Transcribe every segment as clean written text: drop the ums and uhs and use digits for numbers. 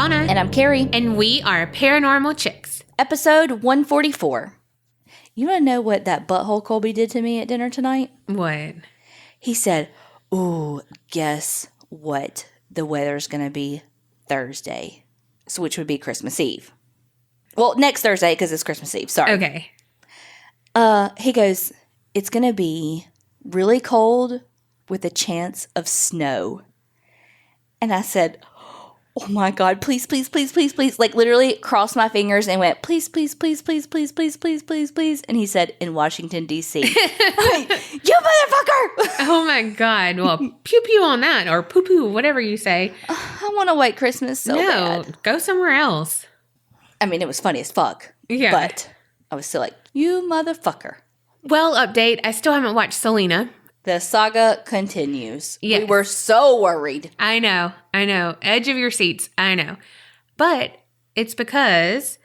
Donna. And I'm Kerri. And we are Paranormal Chicks. Episode 144. You want to know what that butthole Colby did to me at dinner tonight? What? He said, "Ooh, guess what the weather's going to be Thursday?" So which would be Christmas Eve. Well, next Thursday because it's Christmas Eve. Sorry. Okay. He goes, "It's going to be really cold with a chance of snow." And I said, "Oh my God, please, please, please, please, please." Like literally crossed my fingers and went, "Please, please, please, please, please, please, please, please, please." And he said, "In Washington, D.C. Like, "You motherfucker." Oh my God. Well, pew pew on that, or poo poo, whatever you say. I want a white Christmas so bad. Go somewhere else. I mean, it was funny as fuck. Yeah. But I was still like, "You motherfucker." Well, update. I still haven't watched Selena. The saga continues. Yes. We were so worried. I know. Edge of your seats. I know. But it's because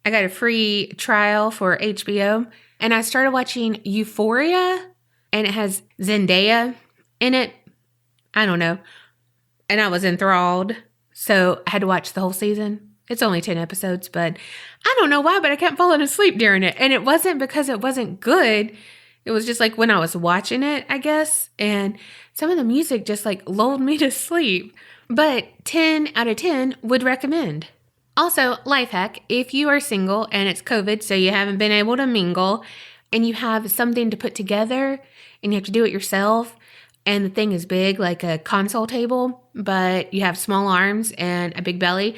I got a free trial for HBO and I started watching Euphoria and it has Zendaya in it. I don't know. And I was enthralled. So I had to watch the whole season. It's only 10 episodes, but I don't know why, but I kept falling asleep during it. And it wasn't because it wasn't good. It was just like when I was watching it, I guess. And some of the music just like lulled me to sleep. But 10 out of 10 would recommend. Also, life hack, if you are single and it's COVID, so you haven't been able to mingle, and you have something to put together and you have to do it yourself, and the thing is big, like a console table, but you have small arms and a big belly,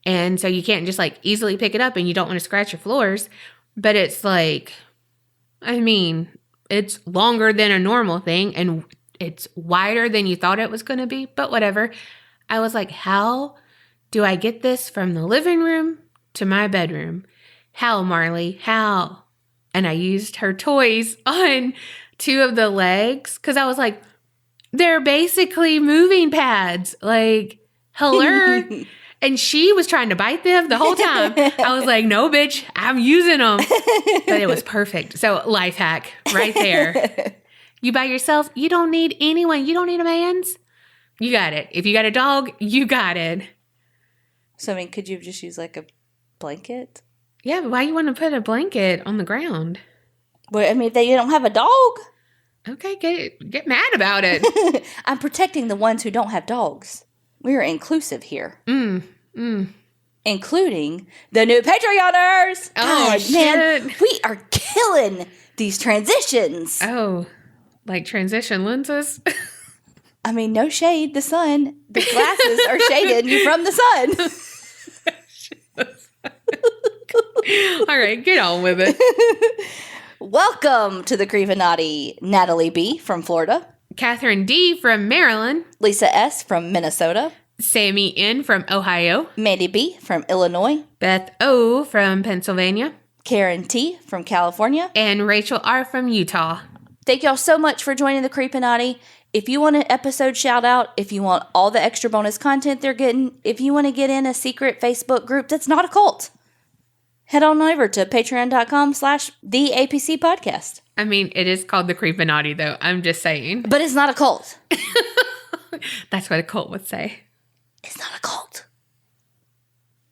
and so you can't just like easily pick it up and you don't want to scratch your floors, but it's like, I mean, it's longer than a normal thing and it's wider than you thought it was going to be, but whatever. I was like, how do I get this from the living room to my bedroom? How, Marley? How? And I used her toys on two of the legs because I was like, they're basically moving pads. Like, hello. And she was trying to bite them the whole time. I was like, no, bitch, I'm using them. But it was perfect. So life hack right there. You by yourself, you don't need anyone. You don't need a man's. You got it. If you got a dog, you got it. So, I mean, could you just use like a blanket? Yeah, but why you want to put a blanket on the ground? Well, I mean, if they don't have a dog. Okay, get mad about it. I'm protecting the ones who don't have dogs. We are inclusive here. Including the new Patreoners. Oh, God, shit. Man, we are killing these transitions. Oh, like transition lenses? I mean, no shade. The sun. The glasses are shading you from the sun. All right, get on with it. Welcome to the Creepinati, Natalie B. from Florida. Catherine D. from Maryland. Lisa S. from Minnesota. Sammy N. from Ohio. Mandy B. from Illinois. Beth O. from Pennsylvania. Karen T. from California. And Rachel R. from Utah. Thank y'all so much for joining the Creepinati. If you want an episode shout out, if you want all the extra bonus content they're getting, if you want to get in a secret Facebook group that's not a cult, head on over to patreon.com/theapc podcast. I mean, it is called the Creepinati, though. I'm just saying. But it's not a cult. That's what a cult would say. It's not a cult.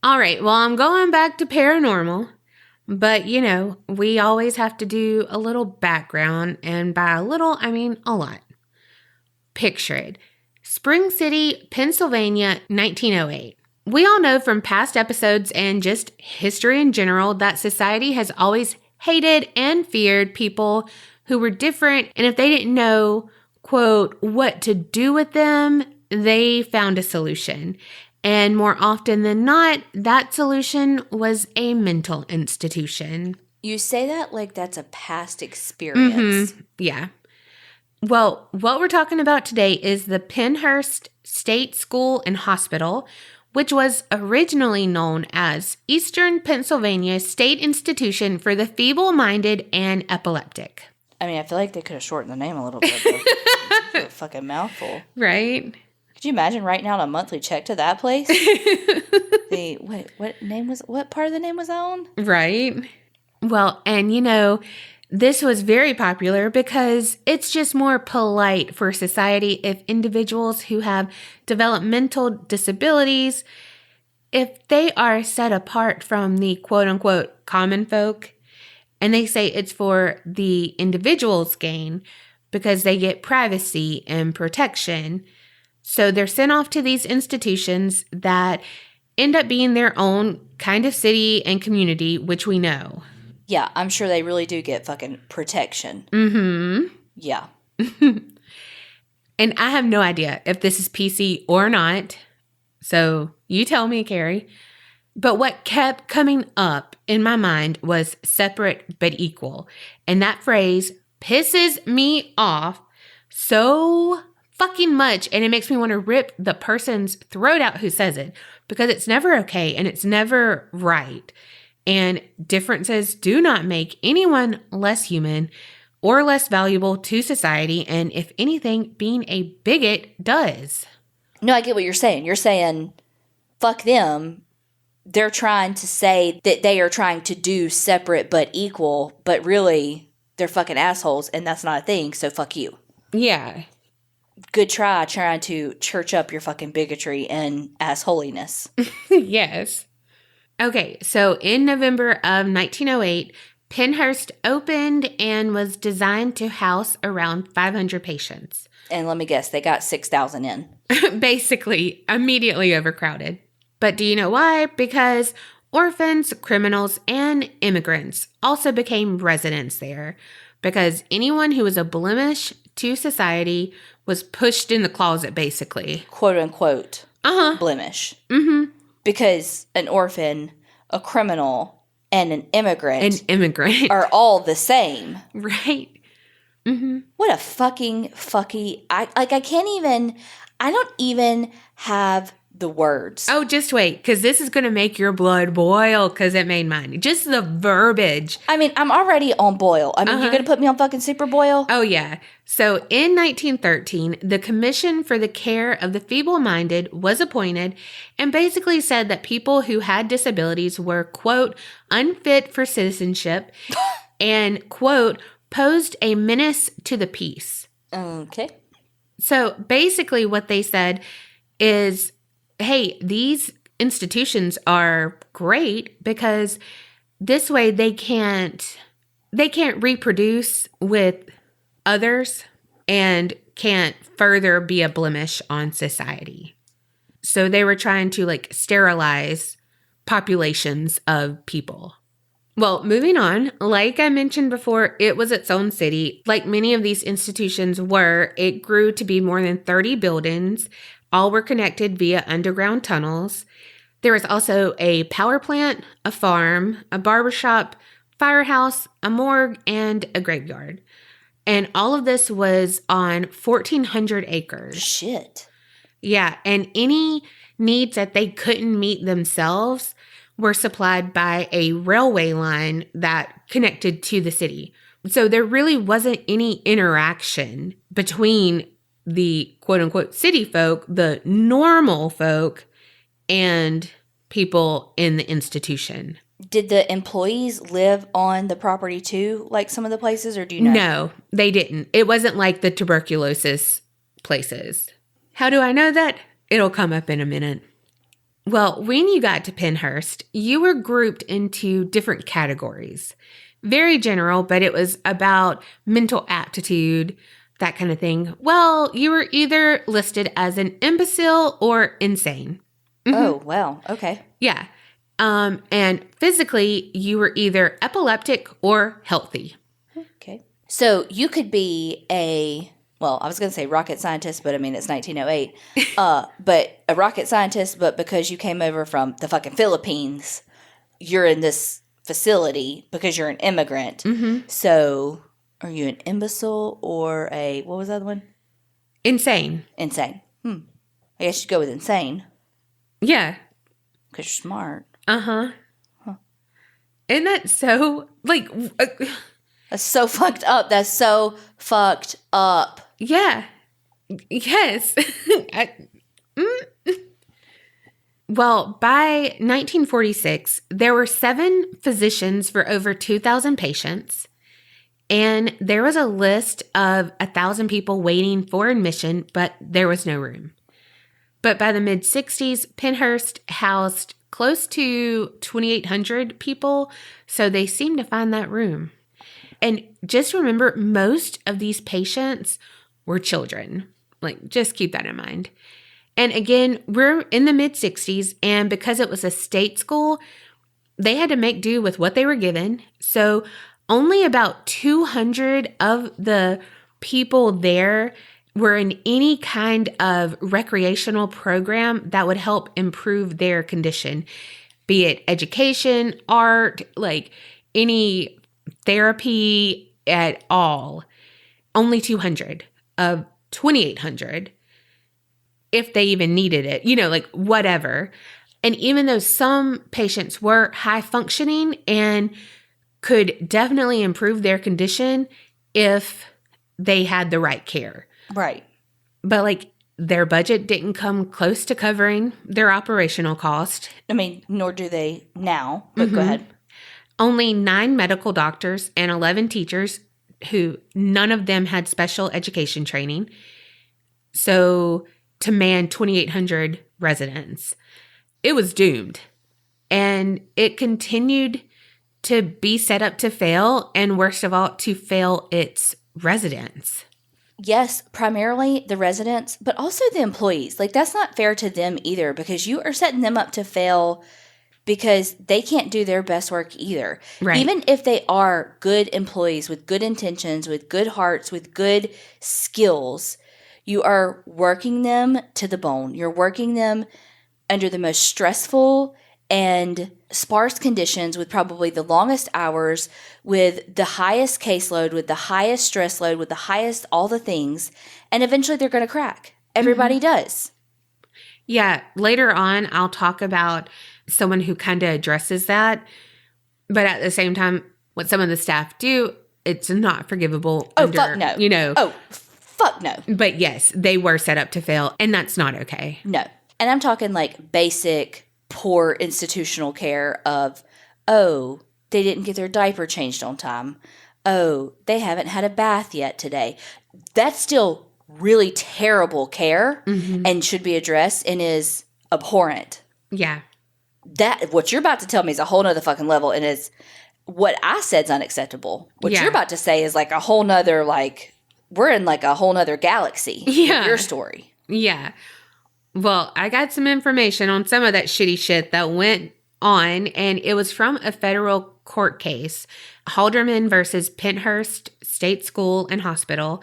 All right. Well, I'm going back to paranormal. But, you know, we always have to do a little background. And by a little, I mean a lot. Picture it. Spring City, Pennsylvania, 1908. We all know from past episodes and just history in general that society has always hated and feared people who were different. And if they didn't know, quote, what to do with them, they found a solution. And more often than not, that solution was a mental institution. You say that like that's a past experience. Mm-hmm. Yeah. Well, what we're talking about today is the Pennhurst State School and Hospital, which was originally known as Eastern Pennsylvania State Institution for the Feeble-Minded and Epileptic. I mean, I feel like they could have shortened the name a little bit. It's a fucking mouthful. Right? Could you imagine writing out a monthly check to that place? What part of the name was that on? Right. Well, and you know, this was very popular because it's just more polite for society if individuals who have developmental disabilities if they are set apart from the quote unquote common folk, and they say it's for the individual's gain because they get privacy and protection, so they're sent off to these institutions that end up being their own kind of city and community, which we know. Yeah, I'm sure they really do get fucking protection. Mm-hmm. Yeah. And I have no idea if this is PC or not. So you tell me, Kerri. But what kept coming up in my mind was separate but equal. And that phrase pisses me off so fucking much. And it makes me want to rip the person's throat out who says it, because it's never okay and it's never right. And differences do not make anyone less human or less valuable to society. And if anything, being a bigot does. No, I get what you're saying. You're saying, fuck them. They're trying to say that they are trying to do separate but equal, but really they're fucking assholes and that's not a thing, so fuck you. Yeah. Good try trying to church up your fucking bigotry and assholiness. Yes. Okay, so in November of 1908, Pennhurst opened and was designed to house around 500 patients. And let me guess, they got 6,000 in. Basically, immediately overcrowded. But do you know why? Because orphans, criminals, and immigrants also became residents there. Because anyone who was a blemish to society was pushed in the closet, basically. Quote unquote. Blemish. Mm-hmm. Because an orphan, a criminal, and an immigrant are all the same. Right. Mm-hmm. What a fucking I don't even have the words. Oh, just wait, because this is going to make your blood boil, because it made mine. Just the verbiage. I mean, I'm already on boil. I mean, you're going to put me on fucking super boil? Oh, yeah. So in 1913, the Commission for the Care of the Feeble-Minded was appointed and basically said that people who had disabilities were, quote, unfit for citizenship and, quote, posed a menace to the peace. Okay. So basically what they said is, hey, these institutions are great because this way they can't reproduce with others and can't further be a blemish on society. So they were trying to like sterilize populations of people. Well, moving on, like I mentioned before, it was its own city. Like many of these institutions were, it grew to be more than 30 buildings. All were connected via underground tunnels. There was also a power plant, a farm, a barbershop, firehouse, a morgue, and a graveyard. And all of this was on 1,400 acres. Shit. Yeah, and any needs that they couldn't meet themselves were supplied by a railway line that connected to the city. So there really wasn't any interaction between the quote-unquote city folk, the normal folk, and people in the institution. Did the employees live on the property too, like some of the places, or do you know? No, they didn't. It wasn't like the tuberculosis places. How do I know that? It'll come up in a minute. Well, when you got to Pennhurst, you were grouped into different categories. Very general, but it was about mental aptitude, that kind of thing. Well, you were either listed as an imbecile or insane. Mm-hmm. Oh, wow. Okay. Yeah. And physically, you were either epileptic or healthy. Okay. So you could be I was going to say rocket scientist, but I mean, it's 1908. But a rocket scientist, but because you came over from the fucking Philippines, you're in this facility because you're an immigrant. Mm-hmm. So are you an imbecile or what was the other one? Insane. Insane. I guess you'd go with insane. Yeah. Because you're smart. Uh-huh. Huh. Isn't that so, That's so fucked up. That's so fucked up. Yeah. Yes. Well, by 1946, there were 7 physicians for over 2,000 patients, and there was a list of 1,000 people waiting for admission, but there was no room. But by the mid-60s, Pennhurst housed close to 2,800 people, so they seem to find that room. And just remember, most of these patients were children. Like, just keep that in mind. And again, we're in the mid-60s, and because it was a state school, they had to make do with what they were given. So only about 200 of the people there were in any kind of recreational program that would help improve their condition, be it education, art, like any therapy at all. Only 200 of 2,800, if they even needed it, like whatever. And even though some patients were high functioning and could definitely improve their condition if they had the right care. Right. But like their budget didn't come close to covering their operational cost. I mean, nor do they now, but go ahead. Only 9 medical doctors and 11 teachers who none of them had special education training. So to man 2,800 residents, it was doomed. And it continued to be set up to fail, and worst of all, to fail its residents. Yes, primarily the residents, but also the employees. Like, that's not fair to them either, because you are setting them up to fail because they can't do their best work either. Right. Even if they are good employees with good intentions, with good hearts, with good skills, you are working them to the bone. You're working them under the most stressful and sparse conditions, with probably the longest hours, with the highest caseload, with the highest stress load, with the highest all the things, and eventually they're going to crack. Everybody does. Yeah, later on I'll talk about someone who kind of addresses that, but at the same time, what some of the staff do, it's not forgivable. Fuck no. Oh, fuck no. But yes, they were set up to fail, and that's not okay. No. And I'm talking like basic poor institutional care of, oh, they didn't get their diaper changed on time. Oh, they haven't had a bath yet today. That's still really terrible care and should be addressed and is abhorrent. Yeah. That, what you're about to tell me is a whole nother fucking level, and is what I said is unacceptable. What you're about to say is like a whole nother, like, we're in like a whole nother galaxy with your story. Yeah. Well, I got some information on some of that shitty shit that went on, and it was from a federal court case, Halderman versus Pennhurst State School and Hospital.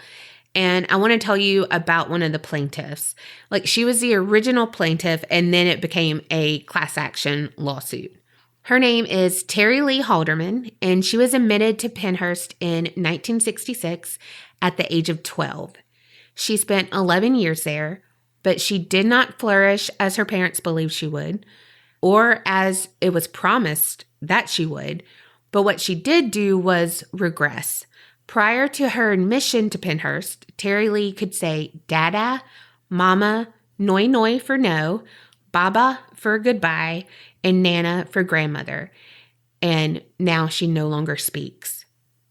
And I want to tell you about one of the plaintiffs. Like, she was the original plaintiff, and then it became a class action lawsuit. Her name is Terri Lee Halderman, and she was admitted to Pennhurst in 1966 at the age of 12. She spent 11 years there, but she did not flourish as her parents believed she would, or as it was promised that she would. But what she did do was regress. Prior to her admission to Pennhurst, Terri Lee could say dada, mama, noi noi for no, baba for goodbye, and nana for grandmother. And now she no longer speaks.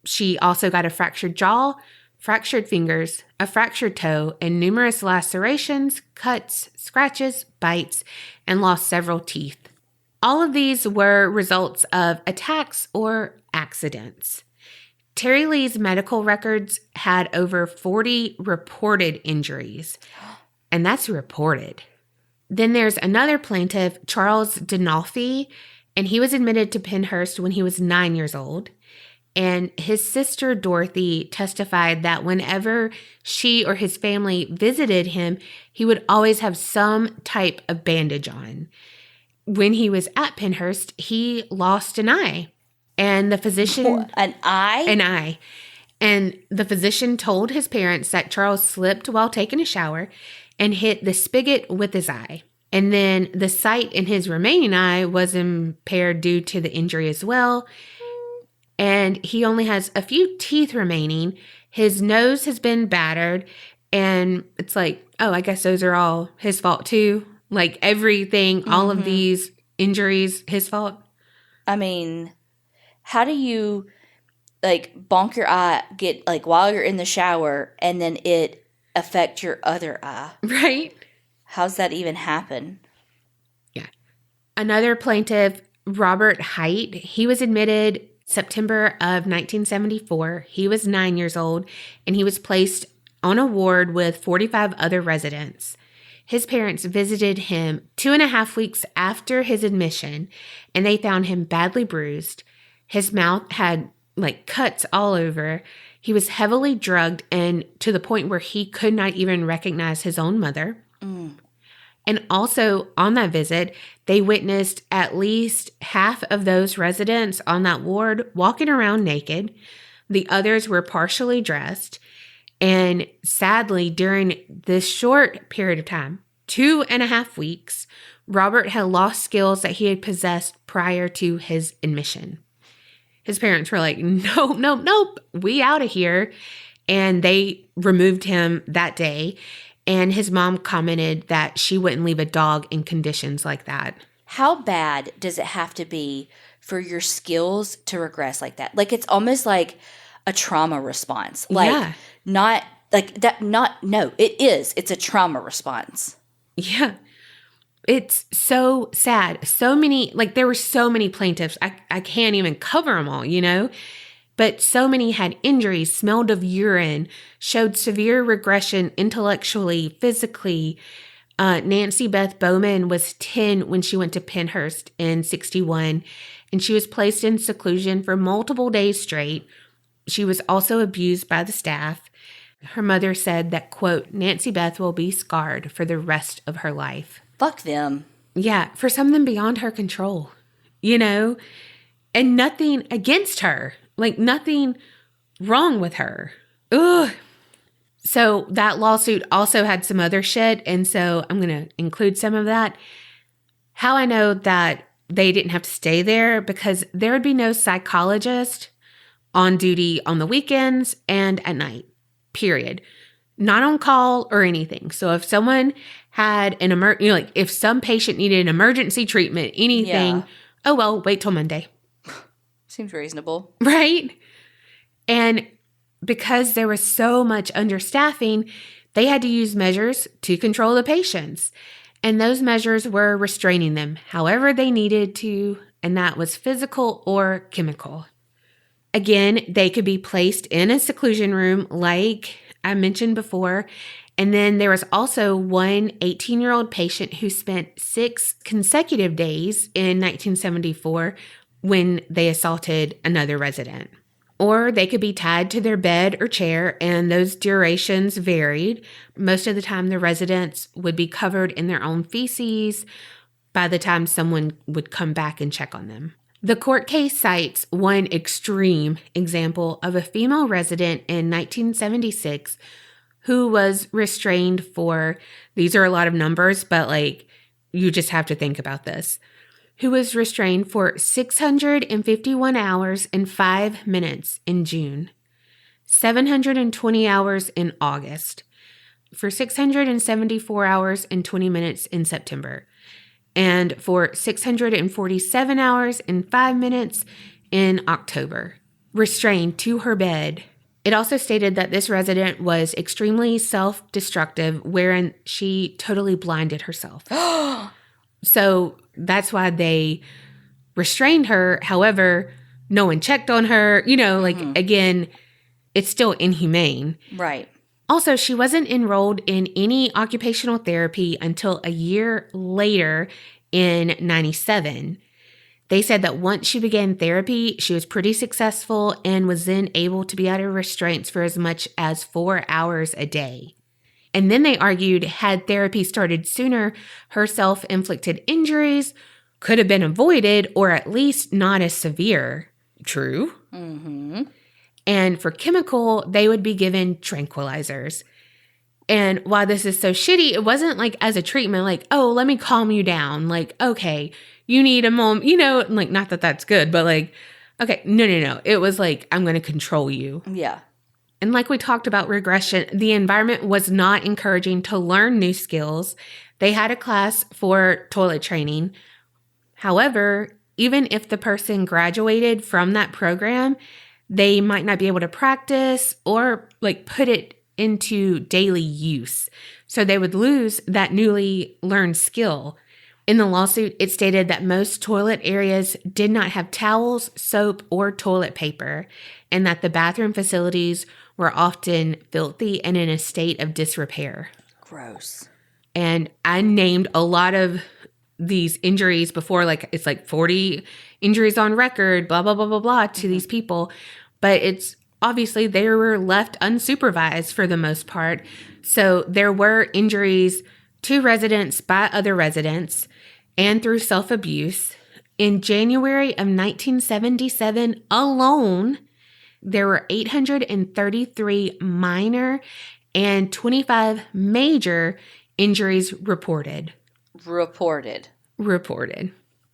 She also got a fractured jaw, fractured fingers, a fractured toe, and numerous lacerations, cuts, scratches, bites, and lost several teeth. All of these were results of attacks or accidents. Terri Lee's medical records had over 40 reported injuries, and that's reported. Then there's another plaintiff, Charles Dinolfi, and he was admitted to Pennhurst when he was 9 years old. And his sister, Dorothy, testified that whenever she or his family visited him, he would always have some type of bandage on. When he was at Pennhurst, he lost an eye. And the physician... An eye? An eye. And the physician told his parents that Charles slipped while taking a shower and hit the spigot with his eye. And then the sight in his remaining eye was impaired due to the injury as well. And he only has a few teeth remaining. His nose has been battered. And it's like, oh, I guess those are all his fault too. Like everything, all of these injuries, his fault. I mean, how do you like bonk your eye, get like while you're in the shower, and then it affect your other eye? Right. How's that even happen? Yeah. Another plaintiff, Robert Height, he was admitted September of 1974. He was 9 years old, and he was placed on a ward with 45 other residents. His parents visited him 2.5 weeks after his admission, and they found him badly bruised. His mouth had cuts all over. He was heavily drugged, and to the point where he could not even recognize his own mother. And also on that visit, they witnessed at least half of those residents on that ward walking around naked. The others were partially dressed. And sadly, during this short period of time, 2.5 weeks, Robert had lost skills that he had possessed prior to his admission. His parents were like, nope, we out of here. And they removed him that day. And his mom commented that she wouldn't leave a dog in conditions like that. How bad does it have to be for your skills to regress like that? Like, it's almost like a trauma response. Like, not like that, no, it is. It's a trauma response. Yeah. It's so sad. So many, there were so many plaintiffs. I can't even cover them all, But so many had injuries, smelled of urine, showed severe regression intellectually, physically. Nancy Beth Bowman was 10 when she went to Pennhurst in 61, and she was placed in seclusion for multiple days straight. She was also abused by the staff. Her mother said that, quote, Nancy Beth will be scarred for the rest of her life. Fuck them. Yeah, for something beyond her control, and nothing against her. Nothing wrong with her. Ugh. So that lawsuit also had some other shit, and so I'm going to include some of that. How I know that they didn't have to stay there, because there would be no psychologist on duty on the weekends and at night, period. Not on call or anything. So if someone had an if some patient needed an emergency treatment, anything, oh well, wait till Monday. Seems reasonable. Right? And because there was so much understaffing, they had to use measures to control the patients. And those measures were restraining them however they needed to, and that was physical or chemical. Again, they could be placed in a seclusion room like I mentioned before. And then there was also one 18-year-old patient who spent 6 consecutive days in 1974 when they assaulted another resident. Or they could be tied to their bed or chair, and those durations varied. Most of the time, the residents would be covered in their own feces by the time someone would come back and check on them. The court case cites one extreme example of a female resident in 1976 who was restrained for, these are a lot of numbers, but you just have to think about this, who was restrained for 651 hours and 5 minutes in June, 720 hours in August, for 674 hours and 20 minutes in September, and for 647 hours and 5 minutes in October, restrained to her bed. It also stated that this resident was extremely self-destructive, wherein she totally blinded herself. So that's why they restrained her. However, no one checked on her. Again, it's still inhumane. Right. Also, she wasn't enrolled in any occupational therapy until a year later in 97. They said that once she began therapy, she was pretty successful and was then able to be out of restraints for as much as 4 hours a day. And then they argued, had therapy started sooner, her self-inflicted injuries could have been avoided, or at least not as severe. True. Mm-hmm. And for chemical, they would be given tranquilizers. And while this is so shitty, it wasn't as a treatment, oh, let me calm you down. Okay, you need a moment, not that that's good, but okay, no. It was I'm going to control you. Yeah. And like we talked about regression, the environment was not encouraging to learn new skills. They had a class for toilet training. However, even if the person graduated from that program, they might not be able to practice or put it into daily use. So they would lose that newly learned skill. In the lawsuit, it stated that most toilet areas did not have towels, soap, or toilet paper, and that the bathroom facilities were often filthy and in a state of disrepair. Gross. And I named a lot of these injuries before, like it's like 40 injuries on record, blah, blah, blah, blah, blah, to these people. But it's obviously they were left unsupervised for the most part. So there were injuries to residents by other residents and through self-abuse. In January of 1977 alone, there were 833 minor and 25 major injuries reported. Reported.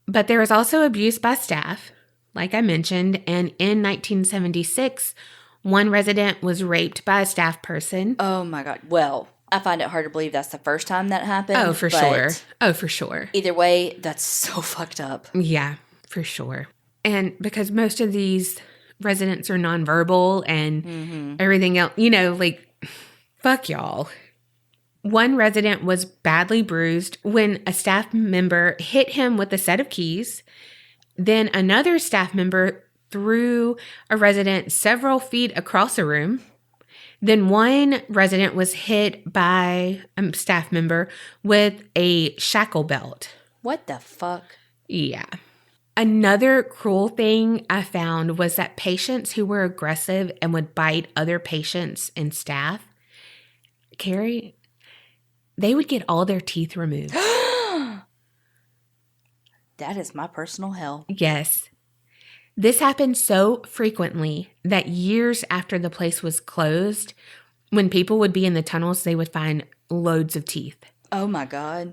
But there was also abuse by staff, like I mentioned, and in 1976, one resident was raped by a staff person. Oh my God. Well, I find it hard to believe that's the first time that happened. Oh, for sure. Oh, for sure. Either way, that's so fucked up. Yeah, for sure. And because most of these residents are nonverbal and everything else, you know, like, fuck y'all. One resident was badly bruised when a staff member hit him with a set of keys. Then another staff member threw a resident several feet across a room. Then one resident was hit by a staff member with a shackle belt. What the fuck? Yeah. Another cruel thing I found was that patients who were aggressive and would bite other patients and staff, Kerri, they would get all their teeth removed. That is my personal hell. Yes. This happened so frequently that years after the place was closed, when people would be in the tunnels, they would find loads of teeth. Oh my God.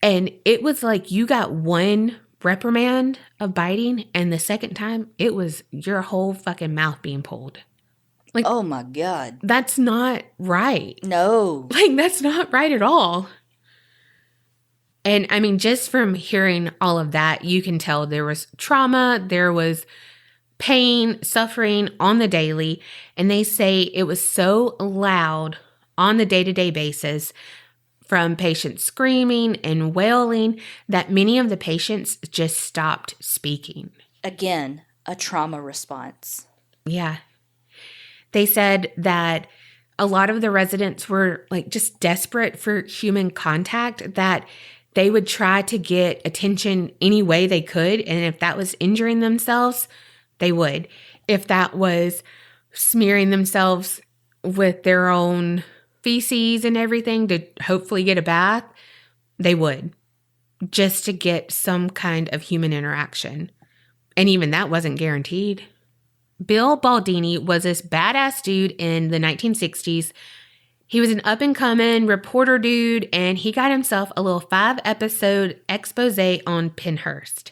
And it was like you got one reprimand of biting, and the second time, it was your whole fucking mouth being pulled. Like, oh my God. That's not right. No. Like, that's not right at all. And I mean, just from hearing all of that, you can tell there was trauma, there was pain, suffering on the daily. And they say it was so loud on the day-to-day basis, from patients screaming and wailing, that many of the patients just stopped speaking. Again, a trauma response. Yeah. They said that a lot of the residents were like just desperate for human contact, that they would try to get attention any way they could. And if that was injuring themselves, they would. If that was smearing themselves with their own feces and everything to hopefully get a bath, they would, just to get some kind of human interaction. And even that wasn't guaranteed. Bill Baldini was this badass dude in the 1960s. He was an up-and-coming reporter dude, and he got himself a little 5-episode expose on Pennhurst.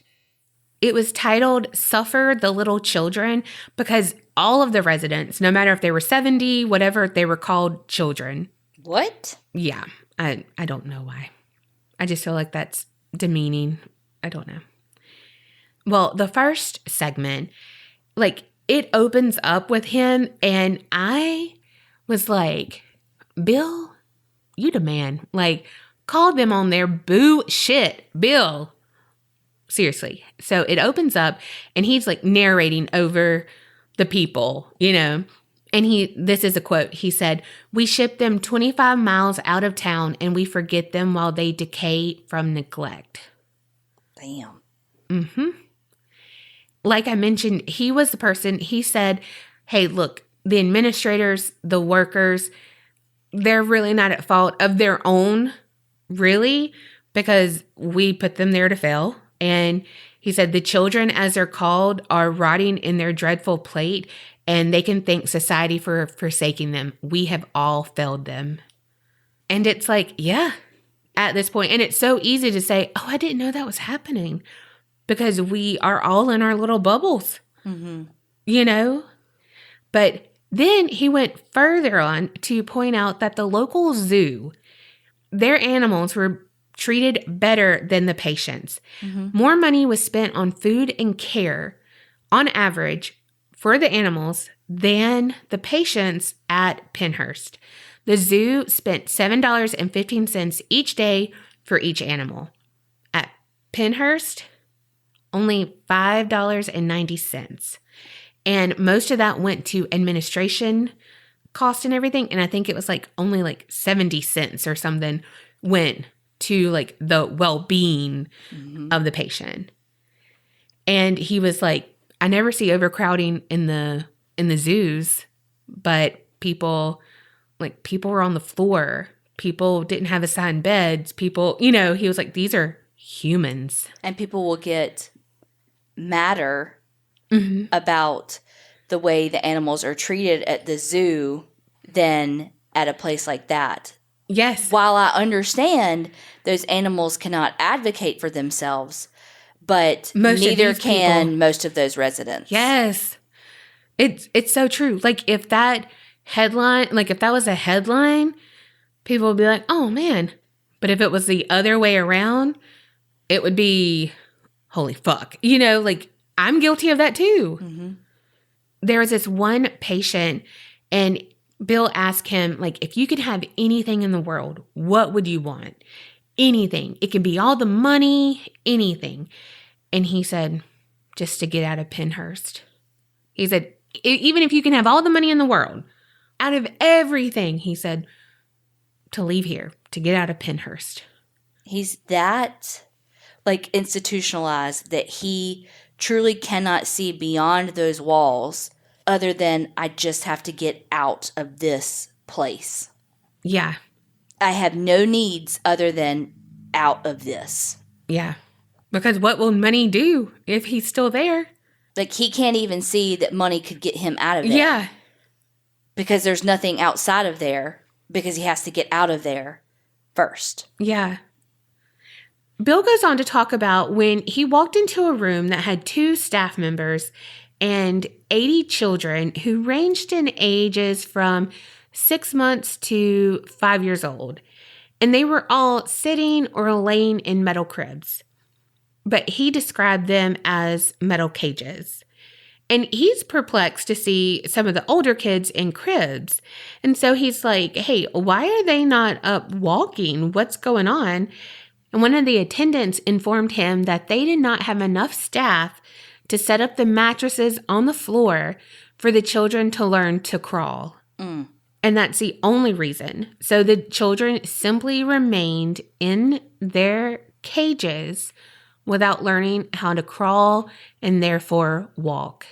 It was titled Suffer the Little Children because all of the residents, no matter if they were 70, whatever, they were called children. What? Yeah, I don't know why. I just feel like that's demeaning. I don't know. Well, the first segment, like, it opens up with him, and I was like, Bill, you the man. Like, call them on their boo shit, Bill. Seriously. So it opens up, and he's like narrating over the people, you know. And this is a quote. He said, "We ship them 25 miles out of town, and we forget them while they decay from neglect." Damn. Mm-hmm. Like I mentioned, he was the person, he said, hey, look, the administrators, the workers, they're really not at fault of their own, really, because we put them there to fail. And he said the children, as they're called, are rotting in their dreadful plight, and they can thank society for forsaking them. We have all failed them. And it's like, yeah, at this point. And it's so easy to say, oh, I didn't know that was happening, because we are all in our little bubbles, you know? But then he went further on to point out that the local zoo, their animals were treated better than the patients. More money was spent on food and care, on average, for the animals than the patients at Pennhurst. The zoo spent $7.15 each day for each animal. Pennhurst, only $5.90. And most of that went to administration cost and everything. And I think it was like only like 70 cents or something went to like the well-being of the patient. And he was like, I never see overcrowding in the zoos, but people were on the floor. People didn't have assigned beds. People, he was like, these are humans. And people will get madder about the way the animals are treated at the zoo than at a place like that. Yes. While I understand those animals cannot advocate for themselves, but neither can most of those residents. Yes. It's so true. Like if that was a headline, people would be like, oh man. But if it was the other way around, it would be, holy fuck. Like I'm guilty of that too. Mm-hmm. There was this one patient and Bill asked him, like, if you could have anything in the world, what would you want? Anything. It can be all the money, anything. And he said, just to get out of Pennhurst. He said, even if you can have all the money in the world, out of everything, he said, to leave here, to get out of Pennhurst. He's that, like, institutionalized that he truly cannot see beyond those walls other than I just have to get out of this place. Yeah. I have no needs other than out of this. Yeah. Because what will money do if he's still there? Like, he can't even see that money could get him out of there. Yeah. Because there's nothing outside of there, because he has to get out of there first. Yeah. Bill goes on to talk about when he walked into a room that had 2 staff members and 80 children who ranged in ages from 6 months to 5 years old. And they were all sitting or laying in metal cribs. But he described them as metal cages. And he's perplexed to see some of the older kids in cribs. And so he's like, hey, why are they not up walking? What's going on? And one of the attendants informed him that they did not have enough staff to set up the mattresses on the floor for the children to learn to crawl. And that's the only reason. So the children simply remained in their cages without learning how to crawl and therefore walk.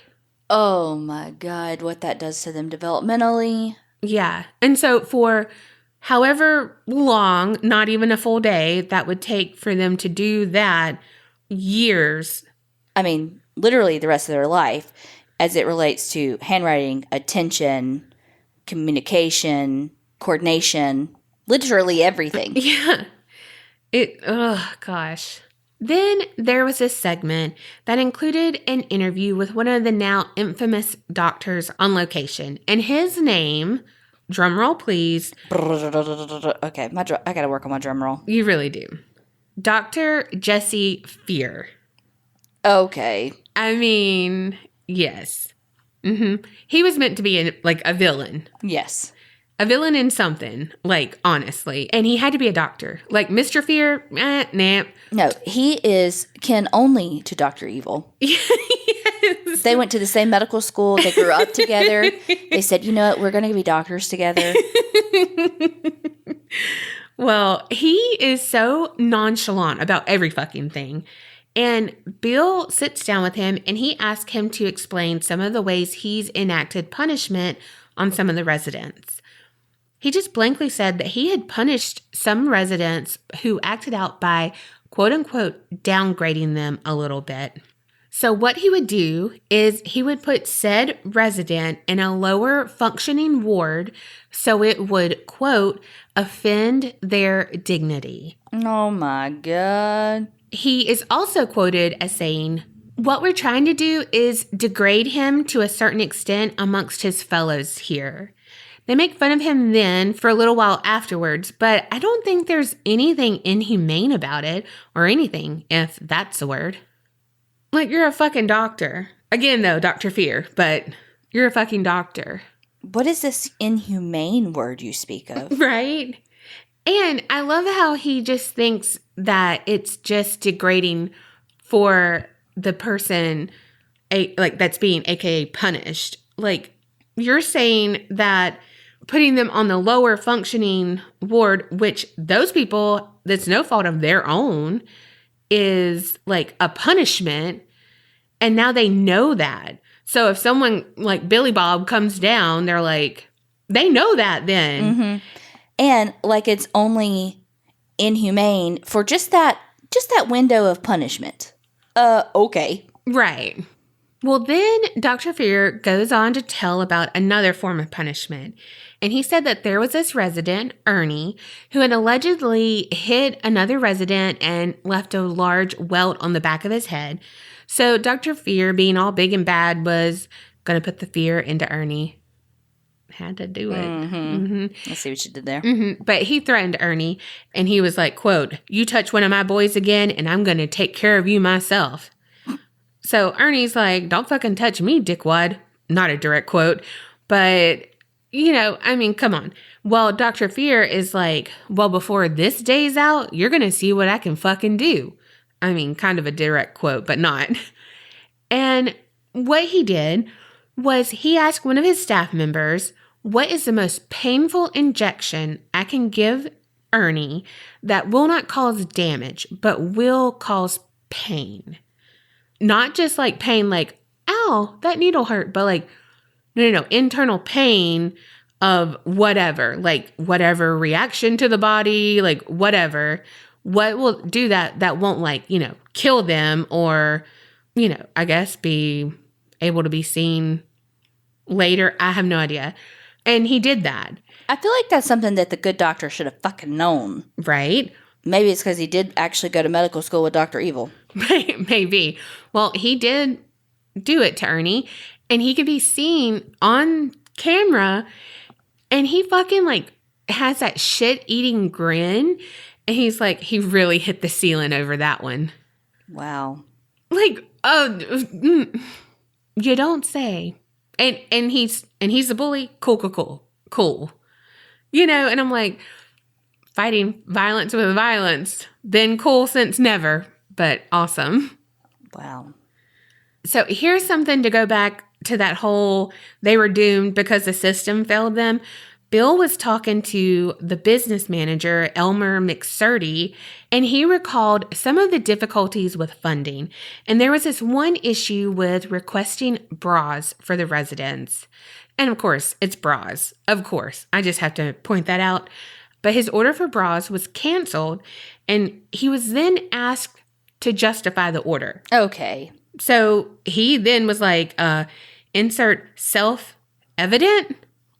Oh my God, what that does to them developmentally. Yeah. And so for however long, not even a full day, that would take for them to do that, years. I mean, literally the rest of their life, as it relates to handwriting, attention, communication, coordination, literally everything. Yeah. Oh gosh. Then there was a segment that included an interview with one of the now infamous doctors on location. And his name, drum roll please. Okay, I gotta work on my drum roll. You really do. Dr. Jesse Fear. Okay. I mean, yes. He was meant to be a villain. Yes. A villain in something, like, honestly. And he had to be a doctor. Like, Mr. Fear, nah. No, he is kin only to Dr. Evil. Yes. They went to the same medical school. They grew up together. They said, you know what, we're going to be doctors together. Well, he is so nonchalant about every fucking thing. And Bill sits down with him and he asks him to explain some of the ways he's enacted punishment on some of the residents. He just blankly said that he had punished some residents who acted out by, quote unquote, downgrading them a little bit. So what he would do is he would put said resident in a lower functioning ward so it would, quote, offend their dignity. Oh my God. He is also quoted as saying, what we're trying to do is degrade him to a certain extent amongst his fellows here. They make fun of him then for a little while afterwards, but I don't think there's anything inhumane about it or anything, if that's a word. Like, you're a fucking doctor. Again, though, Dr. Fear, but you're a fucking doctor. What is this inhumane word you speak of? Right? And I love how he just thinks that it's just degrading for the person that's being AKA punished. Like, you're saying that putting them on the lower functioning ward, which those people, that's no fault of their own, is like a punishment. And now they know that. So if someone like Billy Bob comes down, they're like, they know that then. Mm-hmm. And like it's only inhumane for just that window of punishment. Okay. Right. Well, then Dr. Fear goes on to tell about another form of punishment. And he said that there was this resident, Ernie, who had allegedly hit another resident and left a large welt on the back of his head. So Dr. Fear, being all big and bad, was going to put the fear into Ernie. Had to do it. Mm-hmm. Mm-hmm. Let's see what you did there. Mm-hmm. But he threatened Ernie, and he was like, quote, "You touch one of my boys again, and I'm going to take care of you myself." So Ernie's like, "Don't fucking touch me, dickwad." Not a direct quote, but, I mean, come on. Well, Dr. Fear is like, "Well, before this day's out, you're going to see what I can fucking do." I mean, kind of a direct quote, but not. And what he did was he asked one of his staff members, "What is the most painful injection I can give Ernie that will not cause damage, but will cause pain?" Not just like pain, like, ow, that needle hurt, but like, no, internal pain of whatever, like whatever reaction to the body, like whatever. What will do that won't like, kill them or, I guess be able to be seen later. I have no idea. And he did that. I feel like that's something that the good doctor should have fucking known. Right? Maybe it's because he did actually go to medical school with Dr. Evil. Maybe. Well, he did do it to Ernie, and he could be seen on camera, and he fucking like has that shit-eating grin, and he's like, he really hit the ceiling over that one. Wow. Like, you don't say. And he's the bully. Cool. And I'm like, fighting violence with violence. Been cool since never, but awesome. Wow. So here's something to go back to that whole they were doomed because the system failed them. Bill was talking to the business manager, Elmer McSurdy, and he recalled some of the difficulties with funding. And there was this one issue with requesting bras for the residents. And of course, it's bras. Of course. I just have to point that out. But his order for bras was canceled, and he was then asked to justify the order. Okay. So he then was like, insert self-evident?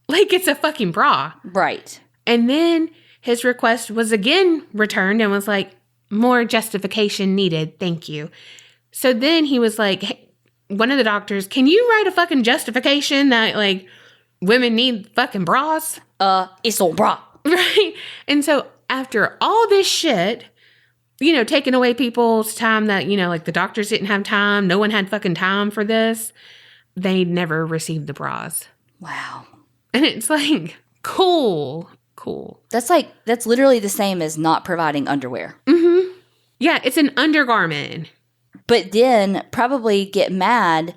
Like it's a fucking bra. Right. And then his request was again returned and was like, more justification needed. Thank you. So then he was like, hey, one of the doctors, can you write a fucking justification that like women need fucking bras? It's a bra. Right. And so after all this shit, taking away people's time that, like the doctors didn't have time. No one had fucking time for this. They never received the bras. Wow. And it's like, cool. That's literally the same as not providing underwear. Mm-hmm. Yeah, it's an undergarment. But then probably get mad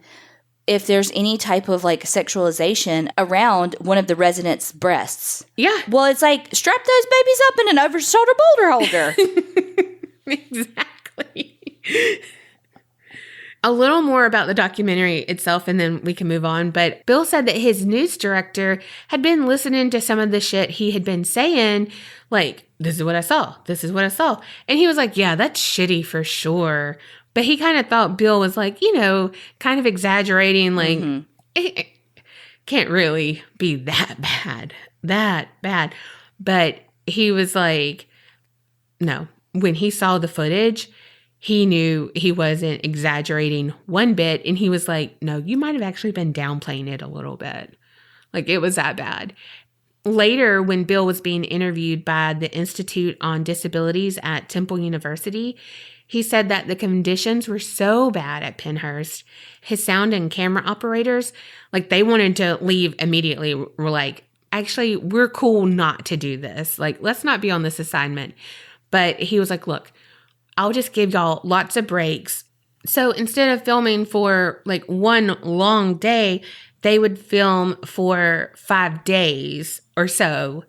if there's any type of like sexualization around one of the residents' breasts. Yeah. Well, it's like, strap those babies up in an over-shoulder boulder holder. Exactly. A little more about the documentary itself, and then we can move on. But Bill said that his news director had been listening to some of the shit he had been saying, like, this is what I saw. This is what I saw. And he was like, yeah, that's shitty for sure. But he kind of thought Bill was like, kind of exaggerating, like, it can't really be that bad. But he was like, no. When he saw the footage, he knew he wasn't exaggerating one bit. And he was like, no, you might have actually been downplaying it a little bit. Like, it was that bad. Later, when Bill was being interviewed by the Institute on Disabilities at Temple University, he said that the conditions were so bad at Pennhurst, his sound and camera operators, like they wanted to leave immediately, were like, actually, we're cool not to do this. Like, let's not be on this assignment. But he was like, look, I'll just give y'all lots of breaks. So instead of filming for like one long day, they would film for 5 days or so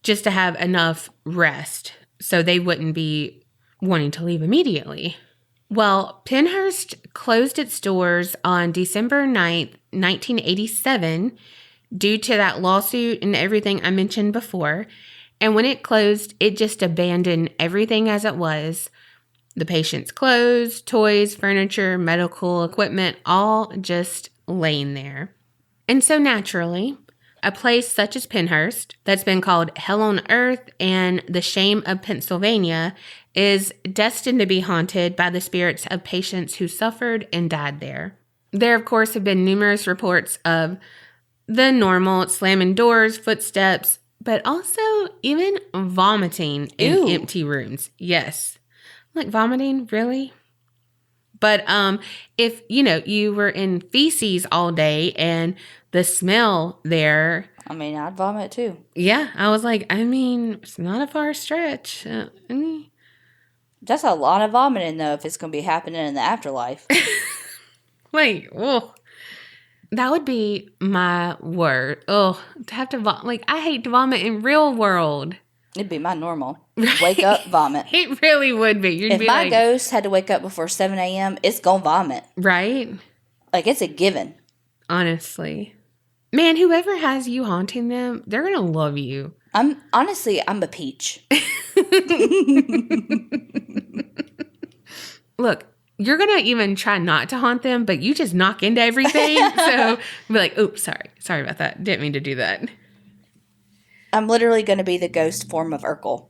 just to have enough rest so they wouldn't be wanting to leave immediately. Well, Pennhurst closed its doors on December 9th, 1987, due to that lawsuit and everything I mentioned before. And when it closed, it just abandoned everything as it was. The patient's clothes, toys, furniture, medical equipment, all just laying there. And so naturally, a place such as Pennhurst, that's been called Hell on Earth and the Shame of Pennsylvania, is destined to be haunted by the spirits of patients who suffered and died there. There, of course, have been numerous reports of the normal slamming doors, footsteps, but also even vomiting in empty rooms. Yes. Like vomiting, really? But if, you were in feces all day and the smell there. I mean, I'd vomit too. Yeah. I was like, it's not a far stretch. That's a lot of vomiting, though, if it's going to be happening in the afterlife. Wait, whoa. That would be my word. Oh, to have to vomit. Like, I hate to vomit in real world. It'd be my normal. Right? Wake up, vomit. It really would be. You'd if be my ghost had to wake up before 7 a.m., it's going to vomit. Right? Like, it's a given. Honestly. Man, whoever has you haunting them, they're going to love you. I'm a peach. Look, you're going to even try not to haunt them, but you just knock into everything. So be like, oops, sorry. Sorry about that. Didn't mean to do that. I'm literally going to be the ghost form of Urkel.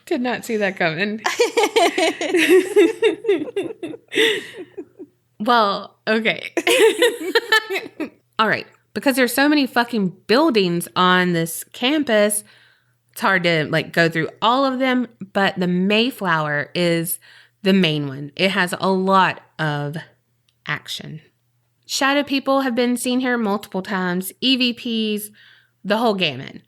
Did not see that coming. Well, okay. All right. Because there's so many fucking buildings on this campus, it's hard to go through all of them, but the Mayflower is the main one. It has a lot of action. Shadow people have been seen here multiple times, EVPs, the whole gamut.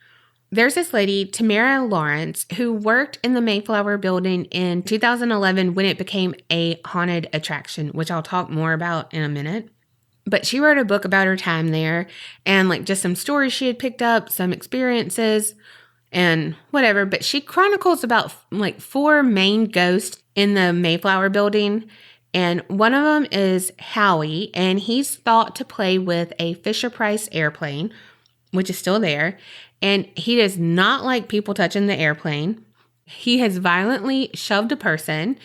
There's this lady, Tamara Lawrence, who worked in the Mayflower building in 2011 when it became a haunted attraction, which I'll talk more about in a minute. But she wrote a book about her time there and just some stories she had picked up, some experiences and whatever. But she chronicles about 4 main ghosts in the Mayflower building. And one of them is Howie, and he's thought to play with a Fisher-Price airplane, which is still there. And he does not like people touching the airplane. He has violently shoved a person,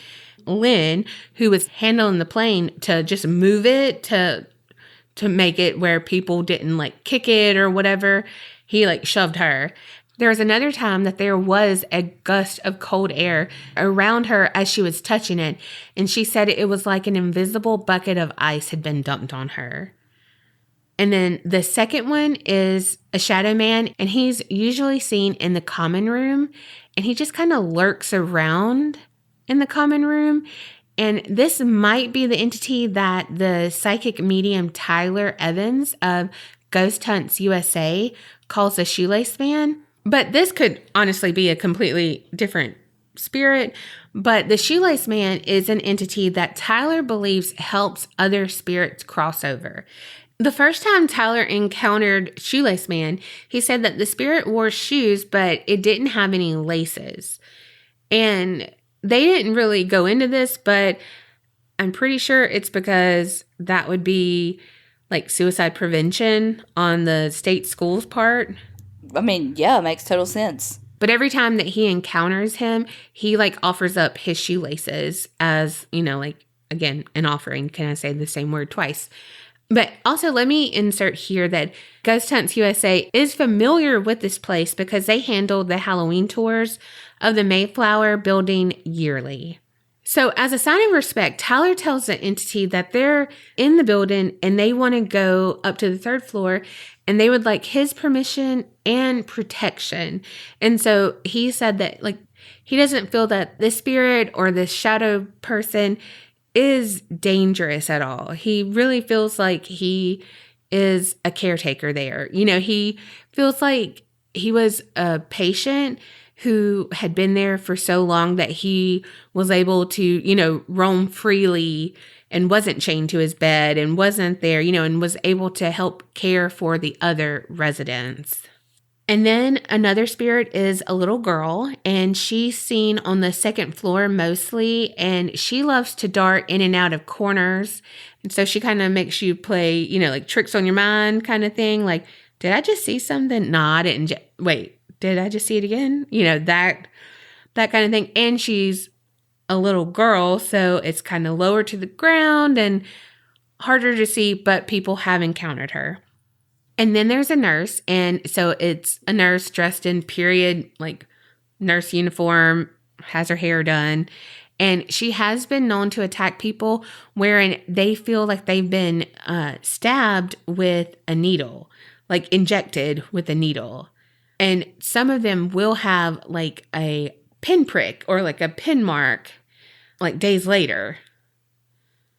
Lynn, who was handling the plane, to just move it to make it where people didn't kick it or whatever. He shoved her. There was another time that there was a gust of cold air around her as she was touching it, and she said it was like an invisible bucket of ice had been dumped on her. And then the second one is a shadow man, and he's usually seen in the common room, and he just kind of lurks around in the common room. And this might be the entity that the psychic medium Tyler Evans of Ghost Hunts USA calls the shoelace man. But this could honestly be a completely different spirit. But the shoelace man is an entity that Tyler believes helps other spirits cross over. The first time Tyler encountered Shoelace Man, he said that the spirit wore shoes, but it didn't have any laces. And they didn't really go into this, but I'm pretty sure it's because that would be suicide prevention on the state school's part. I mean, yeah, it makes total sense. But every time that he encounters him, he offers up his shoelaces as, again, an offering. Can I say the same word twice? But also, let me insert here that Ghost Hunts USA is familiar with this place because they handle the Halloween tours of the Mayflower building yearly. So as a sign of respect, Tyler tells the entity that they're in the building and they want to go up to the 3rd floor and they would like his permission and protection. And so he said that he doesn't feel that this spirit or this shadow person is dangerous at all. He really feels like he is a caretaker there. He feels like he was a patient who had been there for so long that he was able to, roam freely and wasn't chained to his bed and wasn't there, and was able to help care for the other residents. And then another spirit is a little girl, and she's seen on the second floor mostly, and she loves to dart in and out of corners. And so she kind of makes you play, like tricks on your mind kind of thing. Like, did I just see something? No, I didn't. Wait, did I just see it again? That kind of thing. And she's a little girl, so it's kind of lower to the ground and harder to see, but people have encountered her. And then there's a nurse, and so it's a nurse dressed in period, like nurse uniform, has her hair done, and she has been known to attack people wherein they feel like they've been stabbed with a needle, like injected with a needle. And some of them will have like a pinprick or like a pin mark like days later.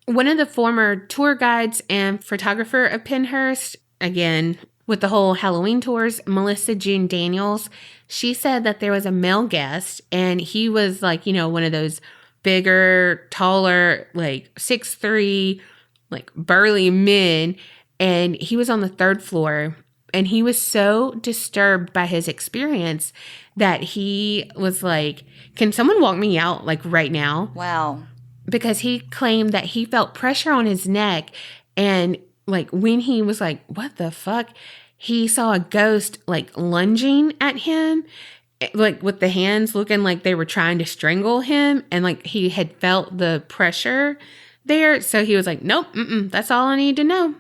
One of the former tour guides and photographer of Pennhurst, again, with the whole Halloween tours, Melissa June Daniels, she said that there was a male guest and he was like, one of those bigger, taller, like 6'3", like burly men. And he was on the third floor and he was so disturbed by his experience that he was like, can someone walk me out like right now? Wow. Because he claimed that he felt pressure on his neck, and like when he was like, what the fuck? He saw a ghost like lunging at him, like with the hands looking like they were trying to strangle him. And like he had felt the pressure there. So he was like, nope, that's all I need to know.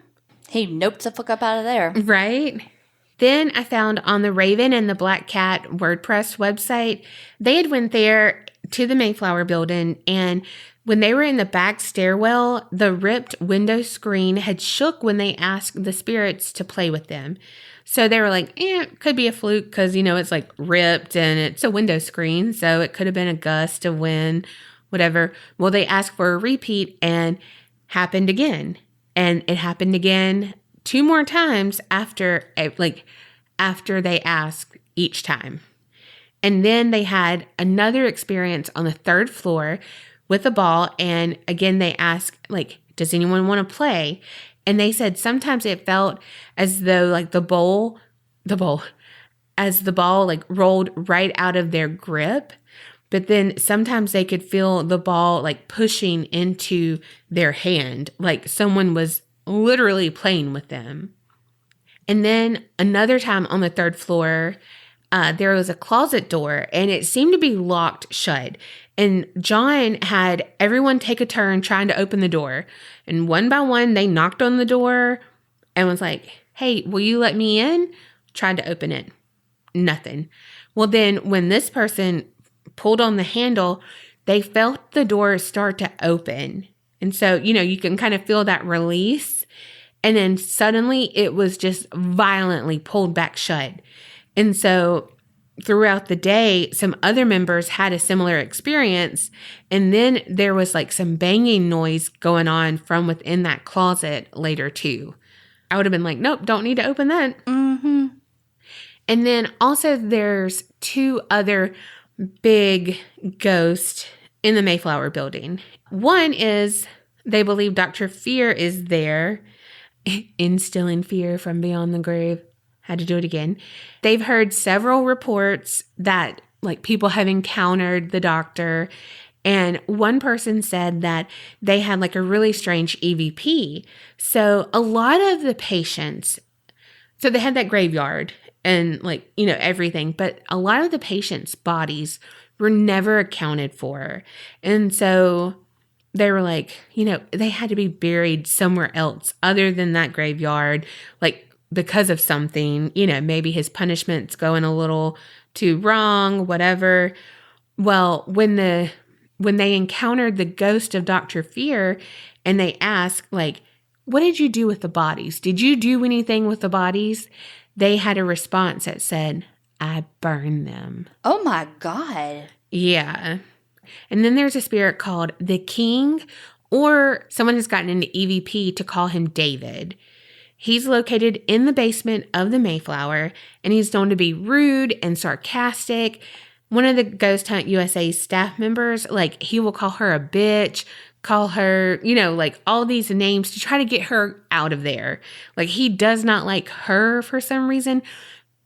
He noped the fuck up out of there. Right. Then I found on the Raven and the Black Cat WordPress website, they had went there to the Mayflower building, and when they were in the back stairwell, the ripped window screen had shook when they asked the spirits to play with them. So they were like, it could be a fluke because, it's like ripped and it's a window screen. So it could have been a gust of wind, whatever. Well, they asked for a repeat and happened again. And it happened again 2 more times after they asked each time. And then they had another experience on the 3rd floor with a ball, and again they asked, like, does anyone want to play? And they said sometimes it felt as though like the ball like rolled right out of their grip, but then sometimes they could feel the ball like pushing into their hand, like someone was literally playing with them. And then another time on the 3rd floor, there was a closet door and it seemed to be locked shut. And John had everyone take a turn trying to open the door. And one by one, they knocked on the door and was like, hey, will you let me in? Tried to open it. Nothing. Well, then when this person pulled on the handle, they felt the door start to open. And so, you can kind of feel that release. And then suddenly it was just violently pulled back shut. And so throughout the day, some other members had a similar experience. And then there was like some banging noise going on from within that closet later too. I would have been like, nope, don't need to open that. Mm-hmm. And then also there's 2 other big ghosts in the Mayflower building. One is they believe Dr. Fear is there, instilling fear from beyond the grave. Had to do it again. They've heard several reports that like people have encountered the doctor. And one person said that they had like a really strange EVP. So a lot of the patients, so they had that graveyard and like, everything, but a lot of the patients' bodies were never accounted for. And so they were like, they had to be buried somewhere else other than that graveyard, like because of something, maybe his punishment's going a little too wrong, whatever. Well, when they encountered the ghost of Dr. Fear and they asked, like, what did you do with the bodies? Did you do anything with the bodies? They had a response that said, I burned them. Oh my God. Yeah. And then there's a spirit called the King or someone has gotten into EVP to call him David. He's located in the basement of the Mayflower, and he's known to be rude and sarcastic. One of the Ghost Hunt USA staff members, like, he will call her a bitch, call her, like, all these names to try to get her out of there. Like, he does not like her for some reason,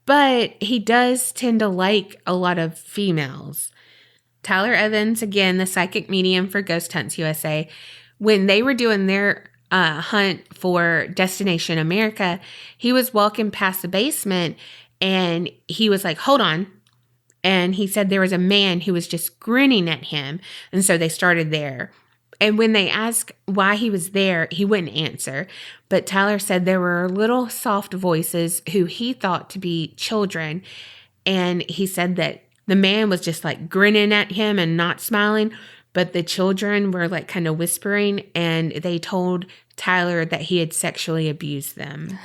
but he does tend to like a lot of females. Tyler Evans, again, the psychic medium for Ghost Hunts USA, when they were doing their hunt for Destination America, he was walking past the basement and he was like, hold on. And he said there was a man who was just grinning at him. And so they started there. And when they asked why he was there, he wouldn't answer. But Tyler said there were little soft voices who he thought to be children. And he said that the man was just like grinning at him and not smiling. But the children were like kind of whispering. And they told Tyler that he had sexually abused them.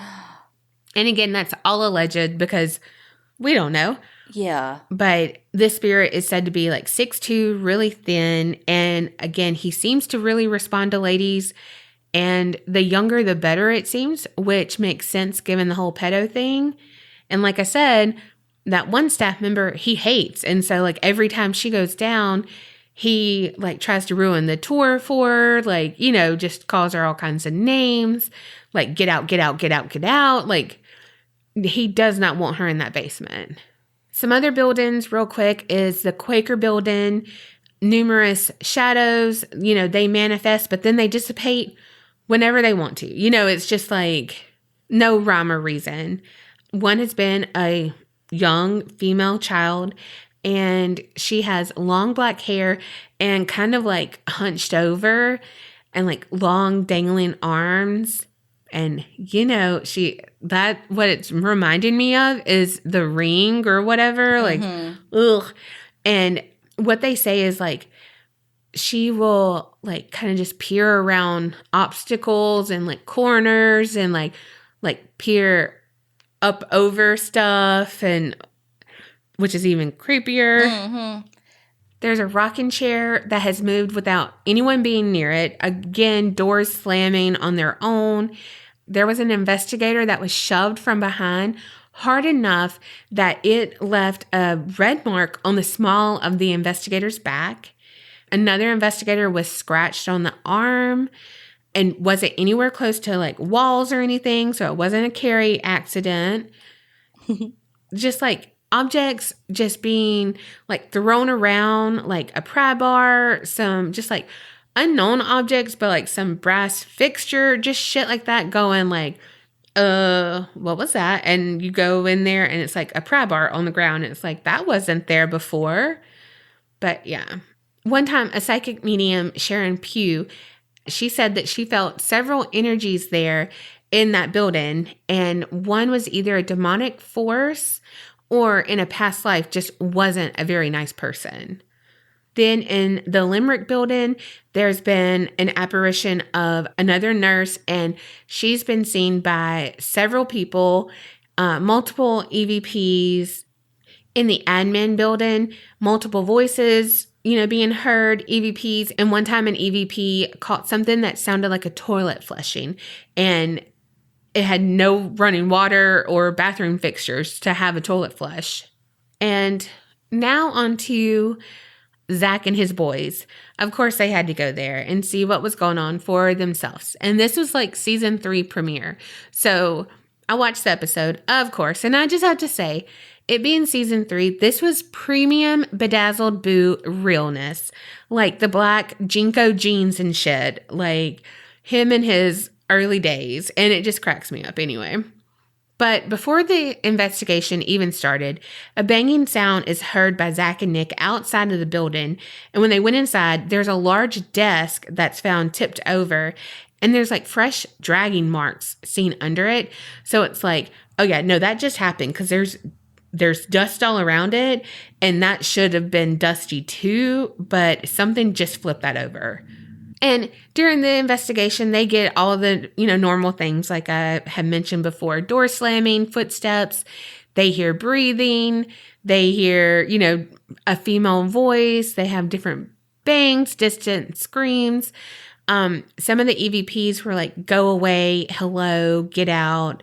And again, that's all alleged because we don't know. Yeah. But this spirit is said to be like 6'2", really thin. And again, he seems to really respond to ladies. And the younger, the better, it seems, which makes sense given the whole pedo thing. And like I said, that one staff member, he hates. And so like every time she goes down, he like tries to ruin the tour for her, like, just calls her all kinds of names, like get out, get out, get out, get out. Like he does not want her in that basement. Some other buildings real quick is the Quaker building, numerous shadows, they manifest, but then they dissipate whenever they want to. It's just like no rhyme or reason. One has been a young female child, and she has long black hair and kind of like hunched over and like long dangling arms. And, what it's reminding me of is The Ring or whatever. Like, ugh. And what they say is like, she will like kind of just peer around obstacles and like corners and like peer up over stuff, and which is even creepier. Mm-hmm. There's a rocking chair that has moved without anyone being near it. Again, doors slamming on their own. There was an investigator that was shoved from behind hard enough that it left a red mark on the small of the investigator's back. Another investigator was scratched on the arm and wasn't anywhere close to like walls or anything, so it wasn't a Kerri accident. Just like objects just being like thrown around, like a pry bar, some just like unknown objects, but like some brass fixture, just shit like that going like, what was that? And you go in there and it's like a pry bar on the ground. And it's like, that wasn't there before. But yeah. One time, a psychic medium, Sharon Pugh, she said that she felt several energies there in that building. And one was either a demonic force or in a past life just wasn't a very nice person. Then in the Limerick building, there's been an apparition of another nurse, and she's been seen by several people, multiple EVPs. In the admin building, multiple voices, being heard, EVPs. And one time an EVP caught something that sounded like a toilet flushing, and it had no running water or bathroom fixtures to have a toilet flush. And now on to Zach and his boys. Of course, they had to go there and see what was going on for themselves. And this was like season 3 premiere. So I watched the episode, of course, and I just have to say, it being season 3, this was premium bedazzled boo realness. Like the black Jinko jeans and shit. Like him in his early days. And it just cracks me up anyway. But before the investigation even started, a banging sound is heard by Zach and Nick outside of the building. And when they went inside, there's a large desk that's found tipped over. And there's like fresh dragging marks seen under it. So it's like, oh yeah, no, that just happened because there's dust all around it. And that should have been dusty too. But something just flipped that over. And during the investigation, they get all of the, normal things like I had mentioned before, door slamming, footsteps. They hear breathing. They hear, a female voice. They have different bangs, distant screams. Some of the EVPs were like, go away, hello, get out.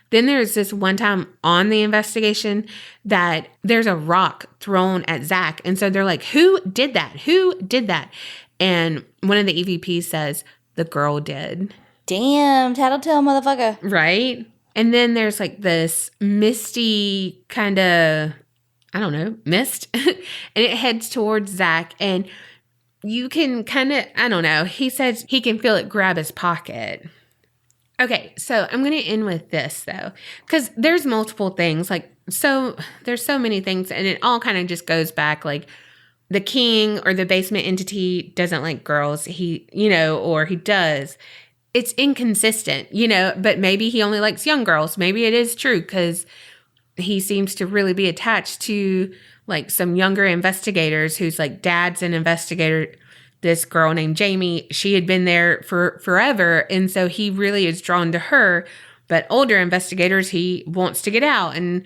Then there's this one time on the investigation that there's a rock thrown at Zach. And so they're like, who did that? Who did that? And one of the EVPs says, the girl did. Damn, tattletale motherfucker. Right? And then there's like this misty kind of, I don't know, mist. And it heads towards Zach. And you can kind of, I don't know. He says he can feel it grab his pocket. Okay, so I'm going to end with this, though, because there's multiple things. Like, so there's so many things, and it all kind of just goes back, like, the king or the basement entity doesn't like girls, or he does. It's inconsistent, but maybe he only likes young girls. Maybe it is true, because he seems to really be attached to, like, some younger investigators who's, like, dad's an investigator. This girl named Jamie, she had been there for forever. And so he really is drawn to her. But older investigators, he wants to get out. And,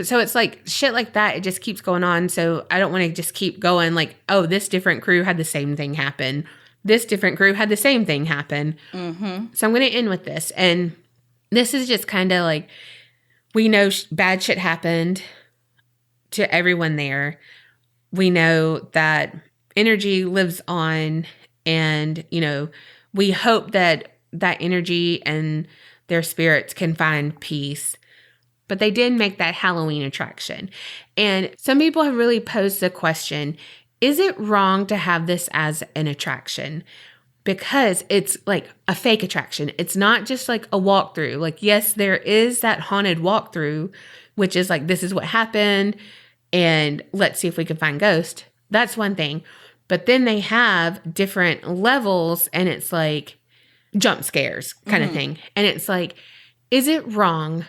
so it's like shit like that. It just keeps going on. So I don't want to just keep going like, oh, this different crew had the same thing happen. This different crew had the same thing happen. Mm-hmm. So I'm going to end with this. And this is just kind of like, we know bad shit happened to everyone there. We know that energy lives on, and we hope that energy and their spirits can find peace. But they did make that Halloween attraction, and some people have really posed the question, is it wrong to have this as an attraction? Because it's like a fake attraction. It's not just like a walkthrough. Like, yes, there is that haunted walkthrough, which is like, this is what happened, and let's see if we can find ghosts. That's one thing. But then they have different levels, and it's like jump scares kind of thing. And it's like, is it wrong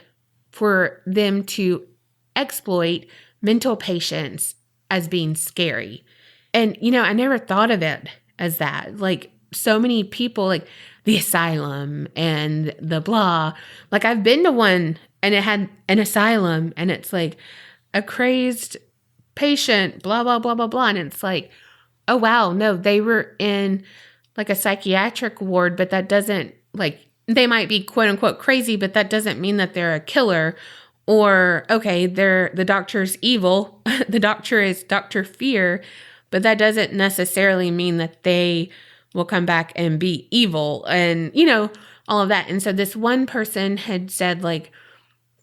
for them to exploit mental patients as being scary? And, I never thought of it as that. Like, so many people, like the asylum and the blah. Like, I've been to one, and it had an asylum, and it's like a crazed patient, blah, blah, blah, blah, blah. And it's like, oh, wow, no, they were in like a psychiatric ward, but that doesn't, like, they might be quote unquote crazy, but that doesn't mean that they're a killer. Or, okay, the doctor's evil. The doctor is Dr. Fear, but that doesn't necessarily mean that they will come back and be evil and, all of that. And so this one person had said, like,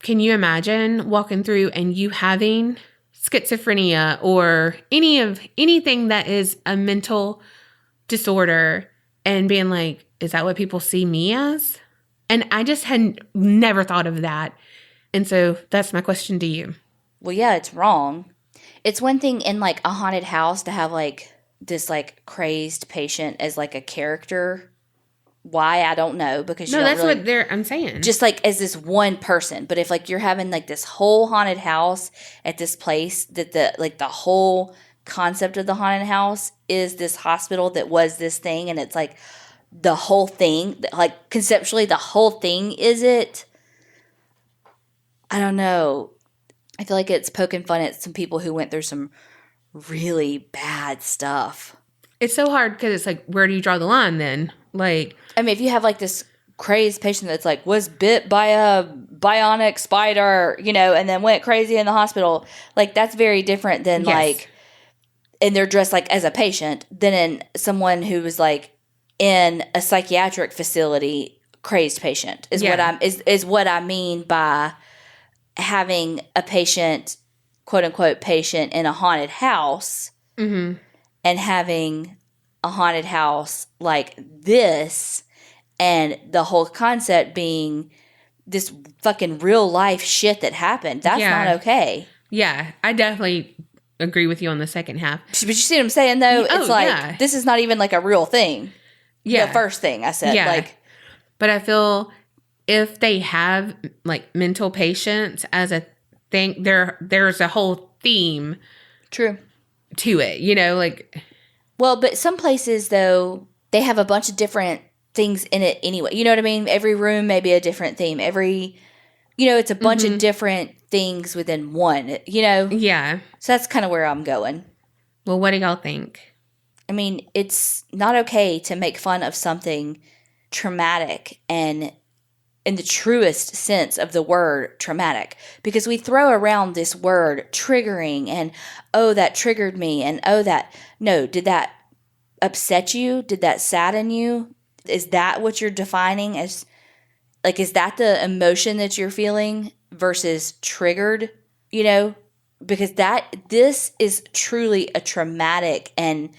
can you imagine walking through and you having schizophrenia or anything that is a mental disorder and being like, is that what people see me as? And I just had never thought of that. And so that's my question to you. Well, yeah, it's wrong. It's one thing in like a haunted house to have like this like crazed patient as like a character. Why? I don't know, because no, that's really, what I'm saying. Just like as this one person. But if like you're having like this whole haunted house at this place, that the whole concept of the haunted house is this hospital that was this thing, and it's like the whole thing, like conceptually the whole thing is it. I don't know. I feel like it's poking fun at some people who went through some really bad stuff. It's so hard because it's like, where do you draw the line then? Like, I mean, if you have like this crazed patient that's like was bit by a bionic spider, and then went crazy in the hospital, like that's very different than like, and they're dressed like as a patient, than in someone who was like in a psychiatric facility, crazed patient is what I mean by having a patient, quote unquote patient, in a haunted house, and having a haunted house like this, and the whole concept being this fucking real life shit that happened. That's not okay. Yeah, I definitely agree with you on the second half. But you see what I'm saying, though? It's like, this is not even like a real thing. Yeah. The first thing I said. Yeah. Like, but I feel if they have like mental patients as a thing, there's a whole theme. True. To it, like. Well, but some places, though, they have a bunch of different things in it anyway. You know what I mean? Every room may be a different theme. It's a bunch of different things within one, Yeah. So that's kind of where I'm going. Well, what do y'all think? I mean, it's not okay to make fun of something traumatic and in the truest sense of the word traumatic, because we throw around this word triggering and, oh, that triggered me, and oh, that, no, did that upset you? Did that sadden you? Is that what you're defining as, like, is that the emotion that you're feeling versus triggered, you know? Because this is truly a traumatic and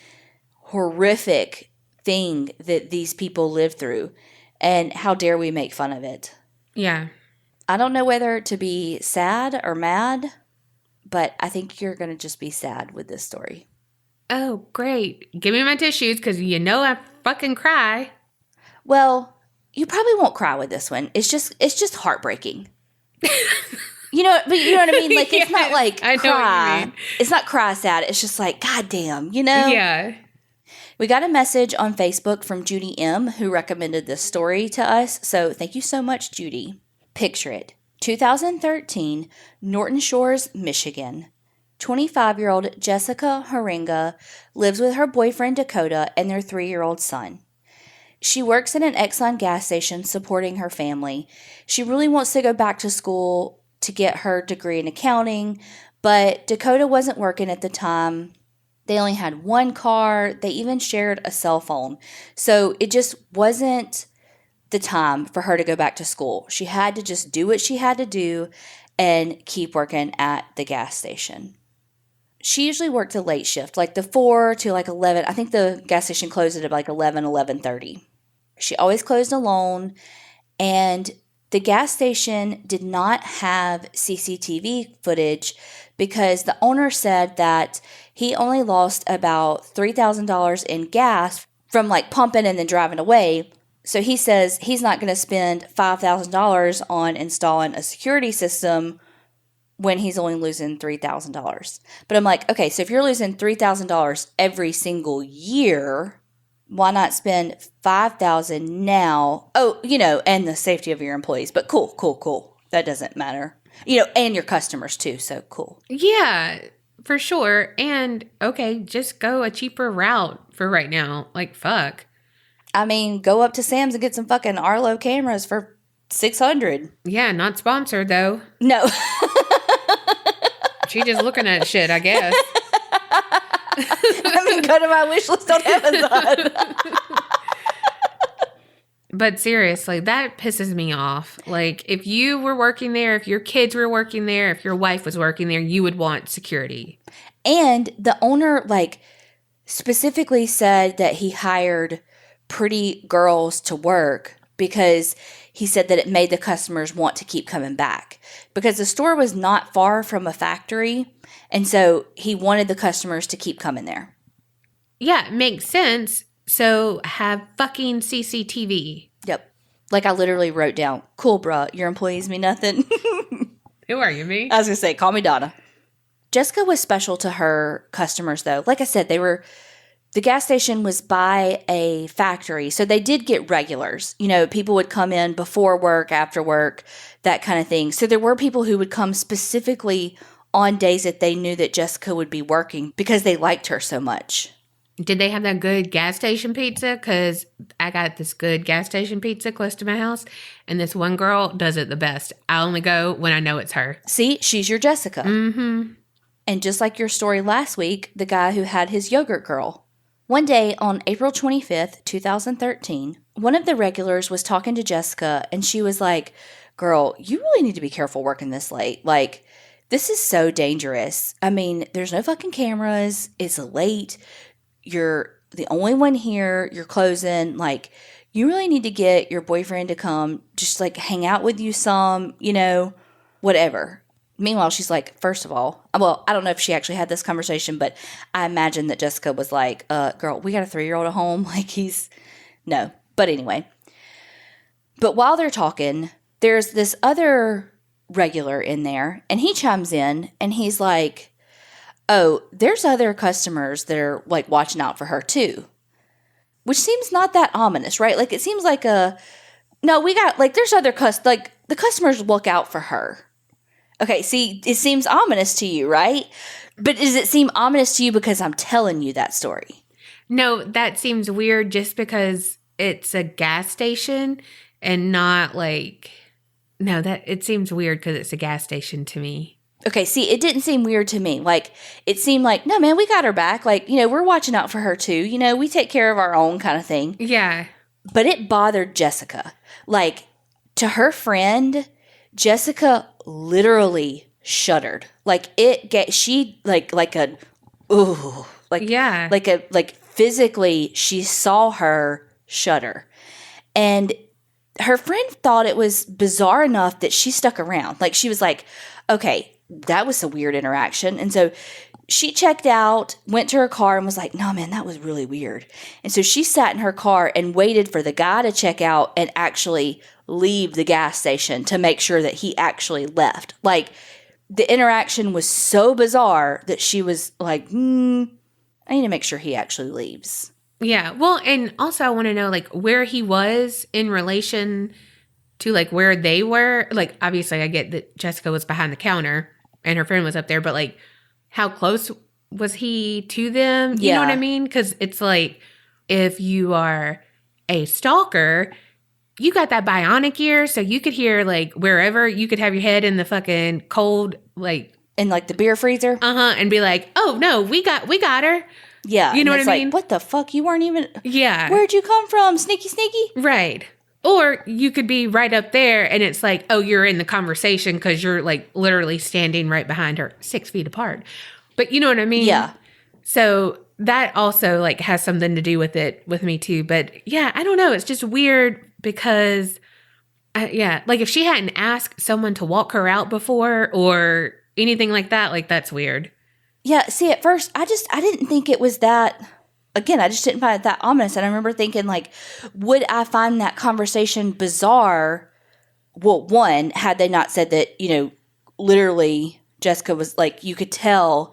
horrific thing that these people live through. And how dare we make fun of it? Yeah. I don't know whether to be sad or mad, but I think you're going to just be sad with this story. Oh, great. Give me my tissues because you know I fucking cry. Well, you probably won't cry with this one. It's just heartbreaking. You know, but you know what I mean? Like, it's not like I know cry. what you mean. It's not cry sad. It's just like, God damn, you know? Yeah. We got a message on Facebook from Judy M., who recommended this story to us. So thank you so much, Judy. Picture it. 2013, Norton Shores, Michigan. 25-year-old Jessica Heeringa lives with her boyfriend Dakota and their 3-year-old son. She works at an Exxon gas station supporting her family. She really wants to go back to school to get her degree in accounting, but Dakota wasn't working at the time. They only had one car. They even shared a cell phone. So it just wasn't the time for her to go back to school. She had to just do what she had to do and keep working at the gas station. She usually worked a late shift, like the 4 to like 11. I think the gas station closed at like 11:30. She always closed alone, and the gas station did not have CCTV footage because the owner said that he only lost about $3,000 in gas from like pumping and then driving away. So he says he's not going to spend $5,000 on installing a security system when he's only losing $3,000. But I'm like, okay, so if you're losing $3,000 every single year, why not spend $5,000 now? Oh, you know, and the safety of your employees. But cool. That doesn't matter. You know, and your customers too. So cool. Yeah, for sure. And okay, just go a cheaper route for right now. Like, fuck. I mean, go up to Sam's and get some fucking Arlo cameras for $600. Yeah, not sponsored though. No. She just looking at shit, I guess. I mean, go to my wish list on Amazon. But seriously, that pisses me off. Like, if you were working there, if your kids were working there, if your wife was working there, you would want security. And the owner, like, specifically said that he hired pretty girls to work because he said that it made the customers want to keep coming back. Because the store was not far from a factory, and so he wanted the customers to keep coming there. Yeah, it makes sense. So have fucking CCTV. Yep. Like, I literally wrote down, cool, bruh, your employees mean nothing. Who are you, me? I was going to say, call me Donna. Jessica was special to her customers, though. Like I said, the gas station was by a factory, so they did get regulars. You know, people would come in before work, after work, that kind of thing. So there were people who would come specifically on days that they knew that Jessica would be working because they liked her so much. Did they have that good gas station pizza? Because I got this good gas station pizza close to my house, and this one girl does it the best. I only go when I know it's her. See, she's your Jessica. Mm-hmm. And just like your story last week, the guy who had his yogurt girl. One day on April 25th, 2013, one of the regulars was talking to Jessica, and she was like, girl, you really need to be careful working this late. Like, this is so dangerous. I mean, there's no fucking cameras. It's late. You're the only one here. You're closing. Like, you really need to get your boyfriend to come just, like, hang out with you some, you know, whatever. Meanwhile, she's like, first of all, well, I don't know if she actually had this conversation, but I imagine that Jessica was like, girl, we got a 3-year-old at home. Like, no. But anyway. But while they're talking, there's this other regular in there, and he chimes in, and he's like, oh, there's other customers that are, like, watching out for her, too. Which seems not that ominous, right? Like, it seems like no, we got, like, there's other like, the customers look out for her. Okay, see, it seems ominous to you, right? But does it seem ominous to you because I'm telling you that story? No, that seems weird just because it's a gas station and not like, no, that it seems weird because it's a gas station to me. Okay, see, it didn't seem weird to me. Like, it seemed like, no, man, we got her back. Like, we're watching out for her too. We take care of our own kind of thing. Yeah. But it bothered Jessica. Like, to her friend, Jessica literally shuddered. Like, she, like a, ooh. Like, yeah. Like physically, she saw her shudder. And her friend thought it was bizarre enough that she stuck around. Like, she was like, okay, that was a weird interaction. And so she checked out, went to her car, and was like, no, man, that was really weird. And so she sat in her car and waited for the guy to check out and actually leave the gas station to make sure that he actually left. Like, the interaction was so bizarre that she was like, I need to make sure he actually leaves. Yeah. Well, and also I want to know, like, where he was in relation to, like, where they were. Like, obviously I get that Jessica was behind the counter and her friend was up there, but, like, how close was he to them? You know what I mean? Because it's like, if you are a stalker, you got that bionic ear, so you could hear, like, wherever. You could have your head in the fucking cold, like... in, like, the beer freezer? And be like, oh, no, we got her. Yeah. You know what I mean? Like, what the fuck? You weren't even... Yeah. Where'd you come from? Sneaky, sneaky? Right. Or you could be right up there and it's like, oh, you're in the conversation because you're, like, literally standing right behind her 6 feet apart. But you know what I mean? Yeah. So that also, like, has something to do with it with me too. But yeah, I don't know. It's just weird because, like, if she hadn't asked someone to walk her out before or anything like that, like, that's weird. Yeah. See, at first, I didn't think it was that... Again, I just didn't find it that ominous. And I remember thinking, like, would I find that conversation bizarre? Well, one, had they not said that, literally Jessica was like, you could tell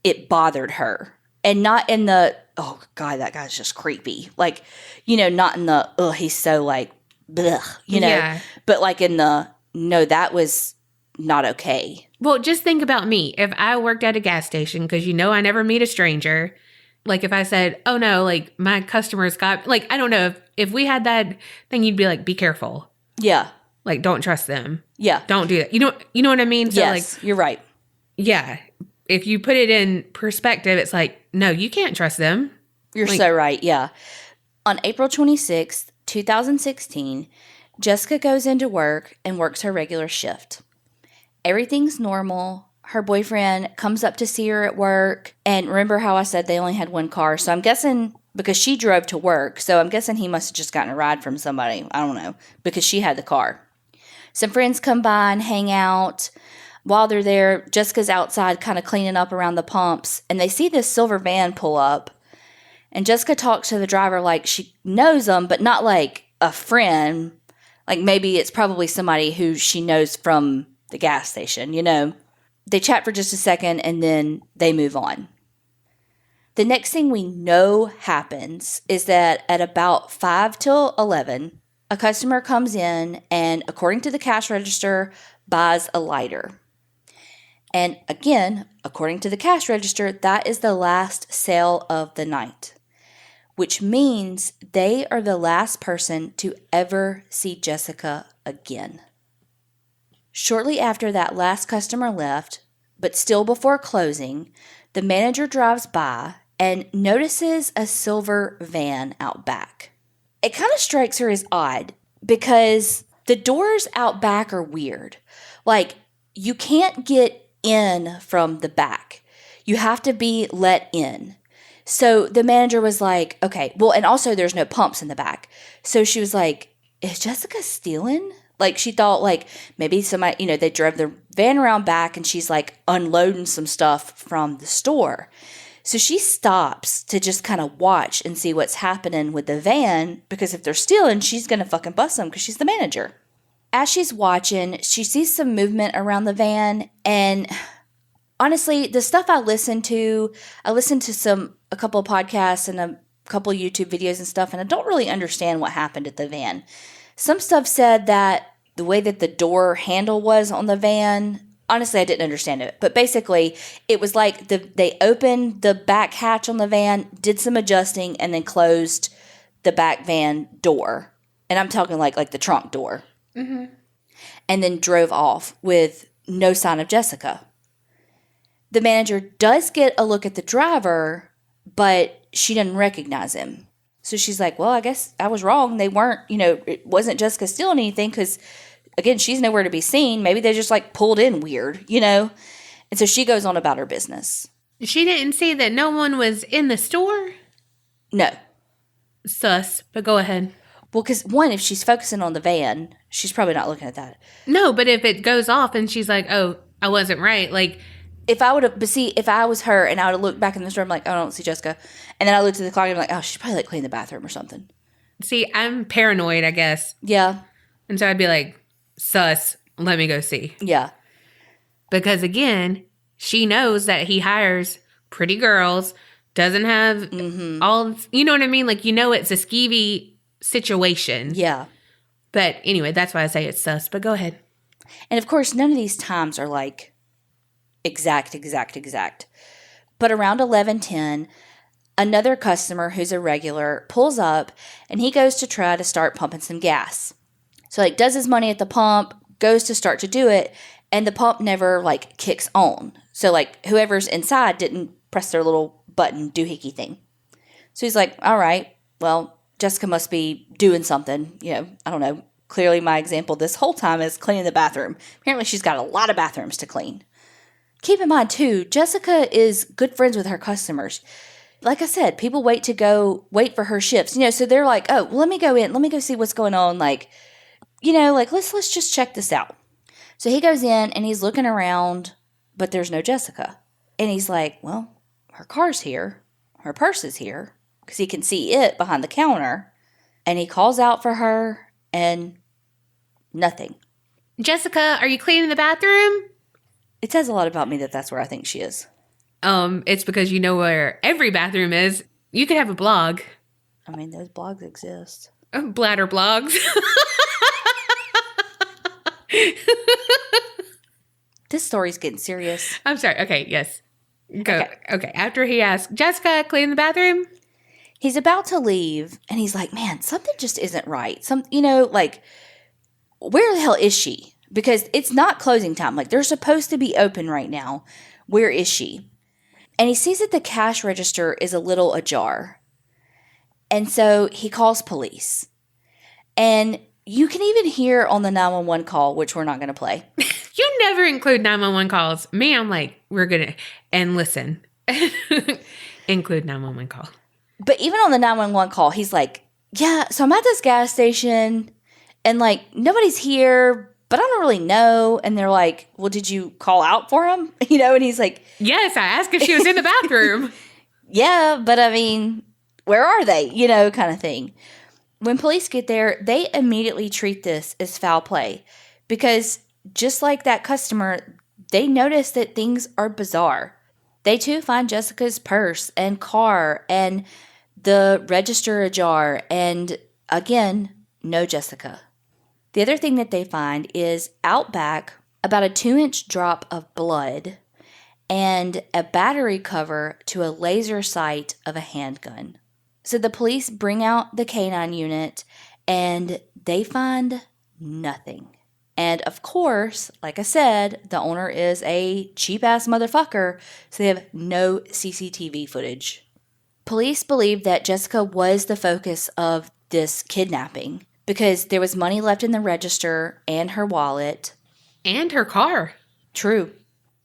it bothered her. And not in the, oh, God, that guy's just creepy. Like, not in the, oh, he's so, like, blech, Yeah. But, like, in the, no, that was not okay. Well, just think about me. If I worked at a gas station, because I never meet a stranger. Like, if I said, oh, no, like, my customers got, like, I don't know, if we had that thing, you'd be like, be careful. Yeah. Like, don't trust them. Yeah. Don't do that. You know what I mean? So, yes, like, you're right. Yeah. If you put it in perspective, it's like, no, you can't trust them. You're so right, yeah. On April 26th, 2016, Jessica goes into work and works her regular shift. Everything's normal. Her boyfriend comes up to see her at work. And remember how I said they only had one car? So I'm guessing, because she drove to work, so I'm guessing he must have just gotten a ride from somebody. I don't know, because she had the car. Some friends come by and hang out. While they're there, Jessica's outside kind of cleaning up around the pumps. And they see this silver van pull up. And Jessica talks to the driver like she knows him, but not like a friend. Like maybe it's probably somebody who she knows from the gas station, They chat for just a second and then they move on. The next thing we know happens is that at about 5 till 11, a customer comes in and, according to the cash register, buys a lighter. And again, according to the cash register, that is the last sale of the night, which means they are the last person to ever see Jessica again. Shortly after that last customer left, but still before closing, the manager drives by and notices a silver van out back. It kind of strikes her as odd because the doors out back are weird. Like, you can't get in from the back. You have to be let in. So the manager was like, okay, well, and also there's no pumps in the back. So she was like, is Jessica stealing? Like, she thought, like, maybe somebody, they drove the van around back and she's, like, unloading some stuff from the store. So she stops to just kind of watch and see what's happening with the van, because if they're stealing, she's going to fucking bust them because she's the manager. As she's watching, she sees some movement around the van, and honestly, the stuff I listened to a couple of podcasts and a couple of YouTube videos and stuff, and I don't really understand what happened at the van. Some stuff said that the way that the door handle was on the van Honestly, I didn't understand it. But basically, it was like they opened the back hatch on the van, did some adjusting, and then closed the back van door. And I'm talking like the trunk door. Mm-hmm. And then drove off with no sign of Jessica. The manager does get a look at the driver, but she doesn't recognize him. So she's like, well, I guess I was wrong. They weren't, it wasn't Jessica stealing anything because, again, she's nowhere to be seen. Maybe they just like pulled in weird, And so she goes on about her business. She didn't see that no one was in the store? No. Sus, but go ahead. Well, because one, if she's focusing on the van, she's probably not looking at that. No, but if it goes off and she's like, oh, I wasn't right, like... If I would have, but see, if I was her and I would have looked back in the store, I'm like, oh, I don't see Jessica. And then I looked at the clock and I'm like, oh, she's probably like cleaning the bathroom or something. See, I'm paranoid, I guess. Yeah. And so I'd be like, sus, let me go see. Yeah. Because she knows that he hires pretty girls, doesn't have all, you know what I mean? Like, it's a skeevy situation. Yeah. But anyway, that's why I say it's sus, but go ahead. And of course, none of these times are like exact. But around 11:10, another customer who's a regular pulls up and he goes to try to start pumping some gas. So does his money at the pump, goes to start to do it, and the pump never kicks on. So whoever's inside didn't press their little button doohickey thing. So he's like, all right, well, Jessica must be doing something. I don't know. Clearly my example this whole time is cleaning the bathroom. Apparently she's got a lot of bathrooms to clean. Keep in mind, too, Jessica is good friends with her customers. Like I said, people wait for her shifts. So they're like, oh, well, let me go in. Let me go see what's going on. Let's just check this out. So he goes in and he's looking around, but there's no Jessica. And he's like, well, her car's here. Her purse is here. Because he can see it behind the counter. And he calls out for her and nothing. Jessica, are you cleaning the bathroom? It says a lot about me that that's where I think she is. It's because you know where every bathroom is. You could have a blog. I mean, those blogs exist. Bladder blogs. This story's getting serious. I'm sorry. Okay, yes. Go. Okay. After he asks, Jessica, clean the bathroom? He's about to leave, and he's like, man, something just isn't right. Where the hell is she? Because it's not closing time. They're supposed to be open right now. Where is she? And he sees that the cash register is a little ajar. And so he calls police. And you can even hear on the 911 call, which we're not going to play. You never include 911 calls. Me, I'm like, we're going to, and listen, include 911 call. But even on the 911 call, he's like, yeah, so I'm at this gas station and nobody's here, but I don't really know. And they're like, well, did you call out for him? And he's like, yes, I asked if she was in the bathroom. Yeah, but I mean, where are they? Kind of thing. When police get there, they immediately treat this as foul play because just like that customer, they notice that things are bizarre. They too find Jessica's purse and car and the register ajar and, again, no Jessica. The other thing that they find is out back about a 2-inch drop of blood and a battery cover to a laser sight of a handgun. So the police bring out the canine unit and they find nothing. And of course, like I said, the owner is a cheap-ass motherfucker, so they have no CCTV footage. Police believe that Jessica was the focus of this kidnapping because there was money left in the register and her wallet. And her car. True.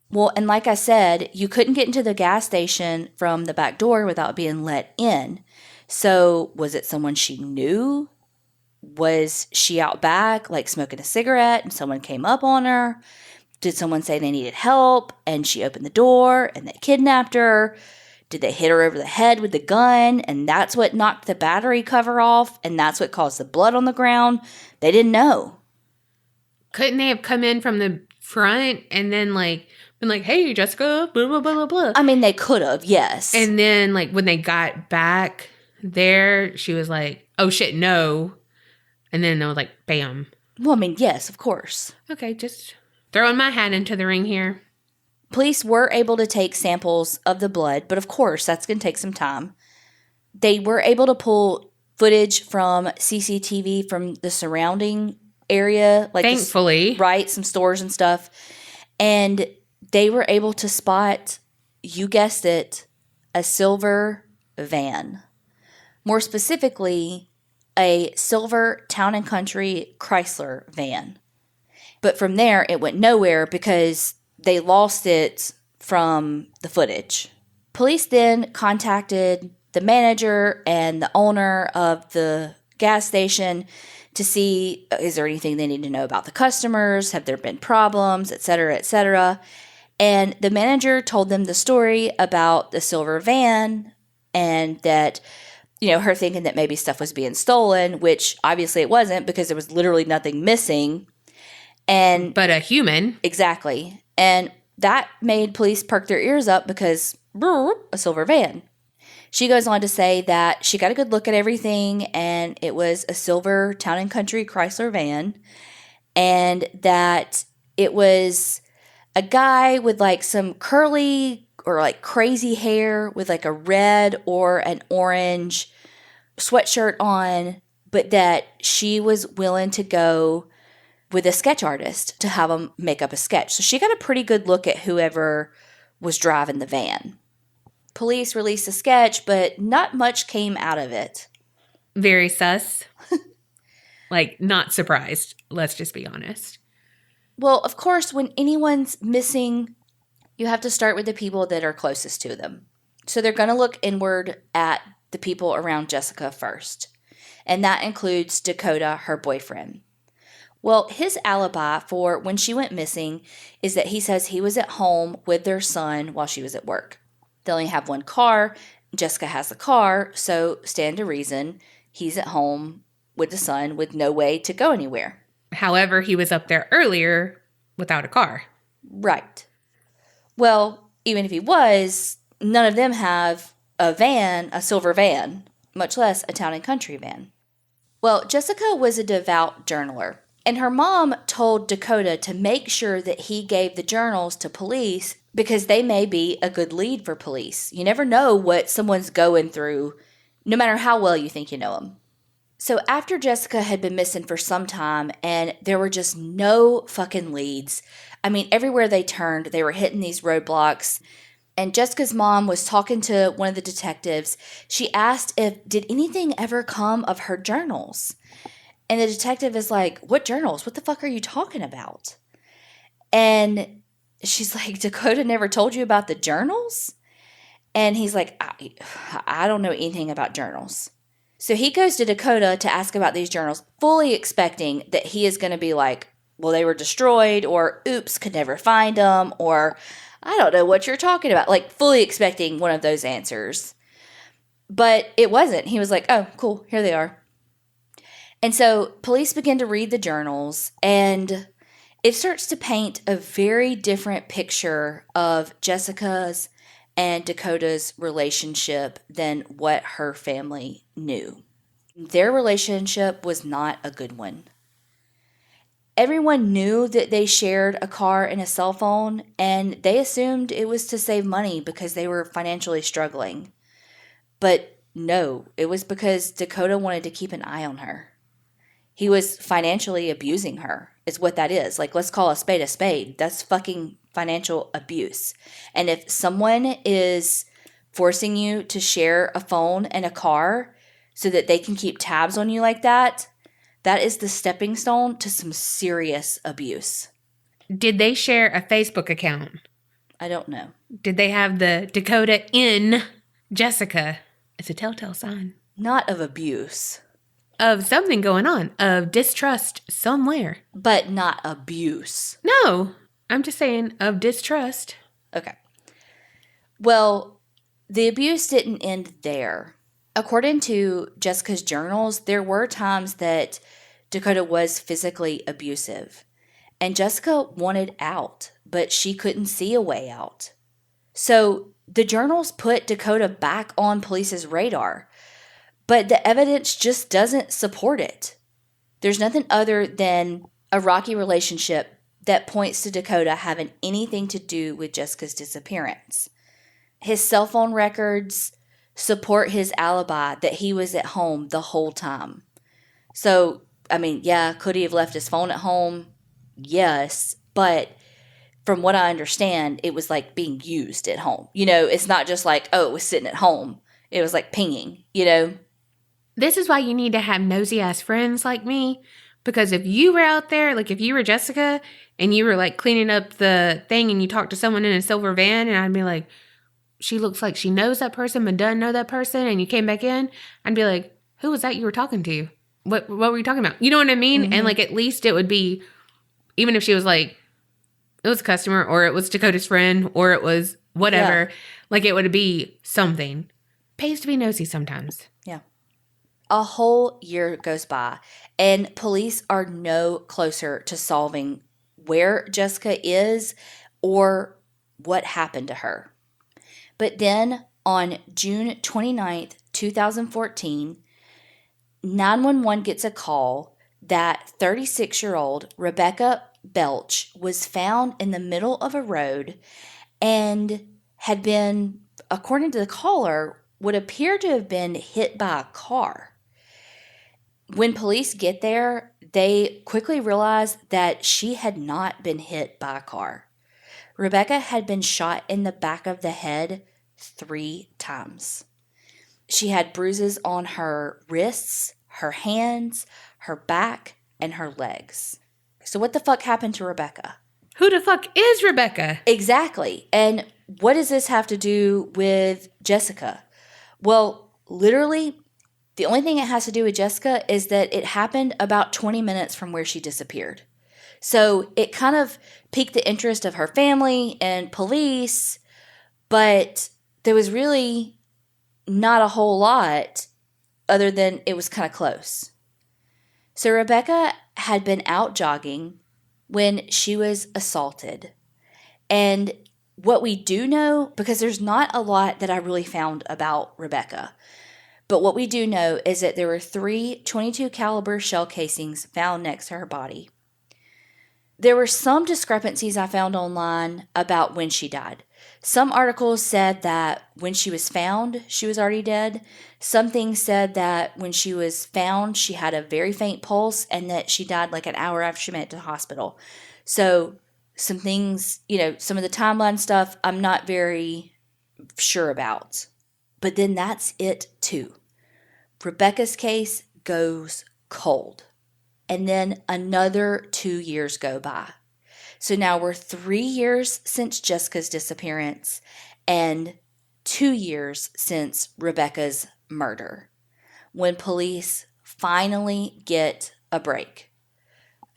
Well, and like I said, you couldn't get into the gas station from the back door without being let in. So was it someone she knew? Was she out back, smoking a cigarette, and someone came up on her? Did someone say they needed help, and she opened the door, and they kidnapped her? Did they hit her over the head with the gun, and that's what knocked the battery cover off, and that's what caused the blood on the ground? They didn't know. Couldn't they have come in from the front and then, been like, hey, Jessica, blah, blah, blah, blah, blah? I mean, they could have, yes. And then, when they got back there, she was like, oh, shit, no. And then they were like, bam. Well, I mean, yes, of course. Okay, just... Throwing my hat into the ring here. Police were able to take samples of the blood, but of course, that's going to take some time. They were able to pull footage from CCTV from the surrounding area. Like Thankfully. Right, some stores and stuff. And they were able to spot, you guessed it, a silver van. More specifically, a silver Town & Country Chrysler van. But from there, it went nowhere because they lost it from the footage. Police then contacted the manager and the owner of the gas station to see, is there anything they need to know about the customers? Have there been problems, et cetera, et cetera? And the manager told them the story about the silver van and that, her thinking that maybe stuff was being stolen, which obviously it wasn't because there was literally nothing missing. But a human. Exactly. And that made police perk their ears up because a silver van. She goes on to say that she got a good look at everything and it was a silver Town & Country Chrysler van, and that it was a guy with like some curly or like crazy hair with like a red or an orange sweatshirt on, but that she was willing to go with a sketch artist to have him make up a sketch. So she got a pretty good look at whoever was driving the van. Police released a sketch, but not much came out of it. Very sus. Like, not surprised. Let's just be honest. Well, of course, when anyone's missing, you have to start with the people that are closest to them. So they're going to look inward at the people around Jessica first. And that includes Dakota, her boyfriend. Well, his alibi for when she went missing is that he says he was at home with their son while she was at work. They only have one car. Jessica has the car, so stand to reason he's at home with the son with no way to go anywhere. However, he was up there earlier without a car. Right. Well, even if he was, none of them have a van, a silver van, much less a Town & Country van. Well, Jessica was a devout journaler. And her mom told Dakota to make sure that he gave the journals to police because they may be a good lead for police. You never know what someone's going through, no matter how well you think you know them. So after Jessica had been missing for some time and there were just no fucking leads, I mean, everywhere they turned, they were hitting these roadblocks. And Jessica's mom was talking to one of the detectives. She asked did anything ever come of her journals? And the detective is like, what journals? What the fuck are you talking about? And she's like, Dakota never told you about the journals? And he's like, I don't know anything about journals. So he goes to Dakota to ask about these journals, fully expecting that he is going to be like, well, they were destroyed, or oops, could never find them, or I don't know what you're talking about. Like, fully expecting one of those answers. But it wasn't. He was like, oh, cool, here they are. And so police begin to read the journals, and it starts to paint a very different picture of Jessica's and Dakota's relationship than what her family knew. Their relationship was not a good one. Everyone knew that they shared a car and a cell phone, and they assumed it was to save money because they were financially struggling. But no, it was because Dakota wanted to keep an eye on her. He was financially abusing her, is what that is. Like, let's call a spade a spade. That's fucking financial abuse. And if someone is forcing you to share a phone and a car so that they can keep tabs on you like that, that is the stepping stone to some serious abuse. Did they share a Facebook account? I don't know. Did they have the Dakota in Jessica? It's a telltale sign. Not of abuse. Of something going on, of distrust somewhere. But not abuse. No, I'm just saying of distrust. Okay. Well, the abuse didn't end there. According to Jessica's journals, there were times that Dakota was physically abusive. And Jessica wanted out, but she couldn't see a way out. So the journals put Dakota back on police's radar. But the evidence just doesn't support it. There's nothing other than a rocky relationship that points to Dakota having anything to do with Jessica's disappearance. His cell phone records support his alibi that he was at home the whole time. So, I mean, yeah, could he have left his phone at home? Yes, but from what I understand, it was like being used at home. You know, it's not just like, oh, it was sitting at home. It was like pinging, you know? This is why you need to have nosy ass friends like me. Because if you were out there, like if you were Jessica and you were like cleaning up the thing and you talked to someone in a silver van and I'd be like, she looks like she knows that person but doesn't know that person, and you came back in, I'd be like, who was that you were talking to? What were you talking about? You know what I mean? Mm-hmm. And like at least it would be, even if she was like, it was a customer or it was Dakota's friend or it was whatever, like it would be something. Pays to be nosy sometimes. Yeah. A whole year goes by and police are no closer to solving where Jessica is or what happened to her. But then on June 29th, 2014, 911 gets a call that 36-year-old Rebecca Belch was found in the middle of a road and had been, according to the caller, would appear to have been hit by a car. When police get there, they quickly realize that she had not been hit by a car. Rebecca had been shot in the back of the head 3 times. She had bruises on her wrists, her hands, her back, and her legs. So what the fuck happened to Rebecca? Who the fuck is Rebecca? Exactly. And what does this have to do with Jessica? Well, literally, the only thing it has to do with Jessica is that it happened about 20 minutes from where she disappeared. So it kind of piqued the interest of her family and police, but there was really not a whole lot other than it was kind of close. So Rebecca had been out jogging when she was assaulted. And what we do know, because there's not a lot that I really found about Rebecca, but what we do know is that there were 3 .22 caliber shell casings found next to her body. There were some discrepancies I found online about when she died. Some articles said that when she was found, she was already dead. Some things said that when she was found, she had a very faint pulse and that she died like an hour after she made it to the hospital. So some things, you know, some of the timeline stuff I'm not very sure about. But then that's it too. Rebecca's case goes cold. And then another 2 years go by. So now we're 3 years since Jessica's disappearance and 2 years since Rebecca's murder, when police finally get a break.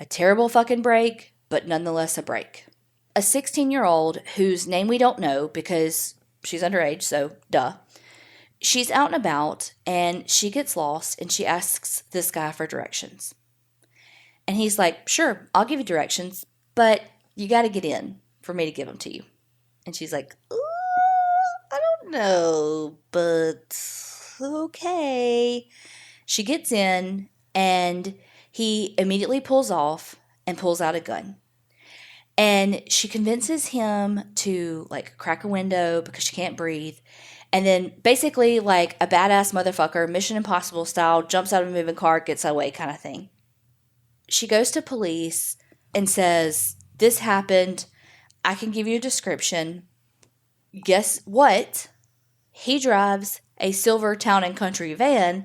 A terrible fucking break, but nonetheless a break. A 16-year-old whose name we don't know because she's underage, so duh. She's out and about and she gets lost and she asks this guy for directions. And he's like, sure, I'll give you directions, but you got to get in for me to give them to you. And she's like, I don't know, but okay. She gets in and he immediately pulls off and pulls out a gun. And she convinces him to like crack a window because she can't breathe. And then basically like a badass motherfucker, Mission Impossible style, jumps out of a moving car, gets away kind of thing. She goes to police and says, this happened. I can give you a description. Guess what? He drives a silver town and country van.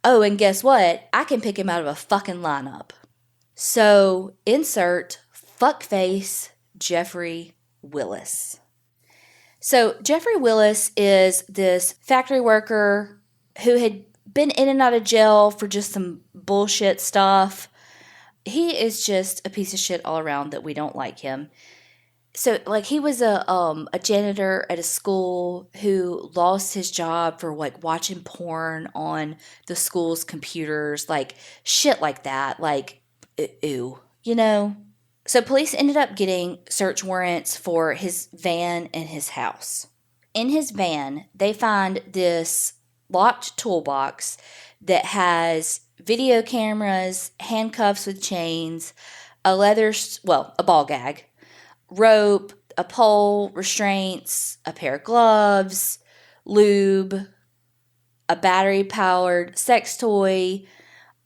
Oh, and guess what? I can pick him out of a fucking lineup. So insert fuckface Jeffrey Willis. So Jeffrey Willis is this factory worker who had been in and out of jail for just some bullshit stuff. He is just a piece of shit all around that we don't like him. So, like, he was a janitor at a school who lost his job for, like, watching porn on the school's computers, like, shit like that. Like, ew, you know? So, police ended up getting search warrants for his van and his house. In his van, they find this locked toolbox that has video cameras, handcuffs with chains, a ball gag, rope, a pole, restraints, a pair of gloves, lube, a battery-powered sex toy,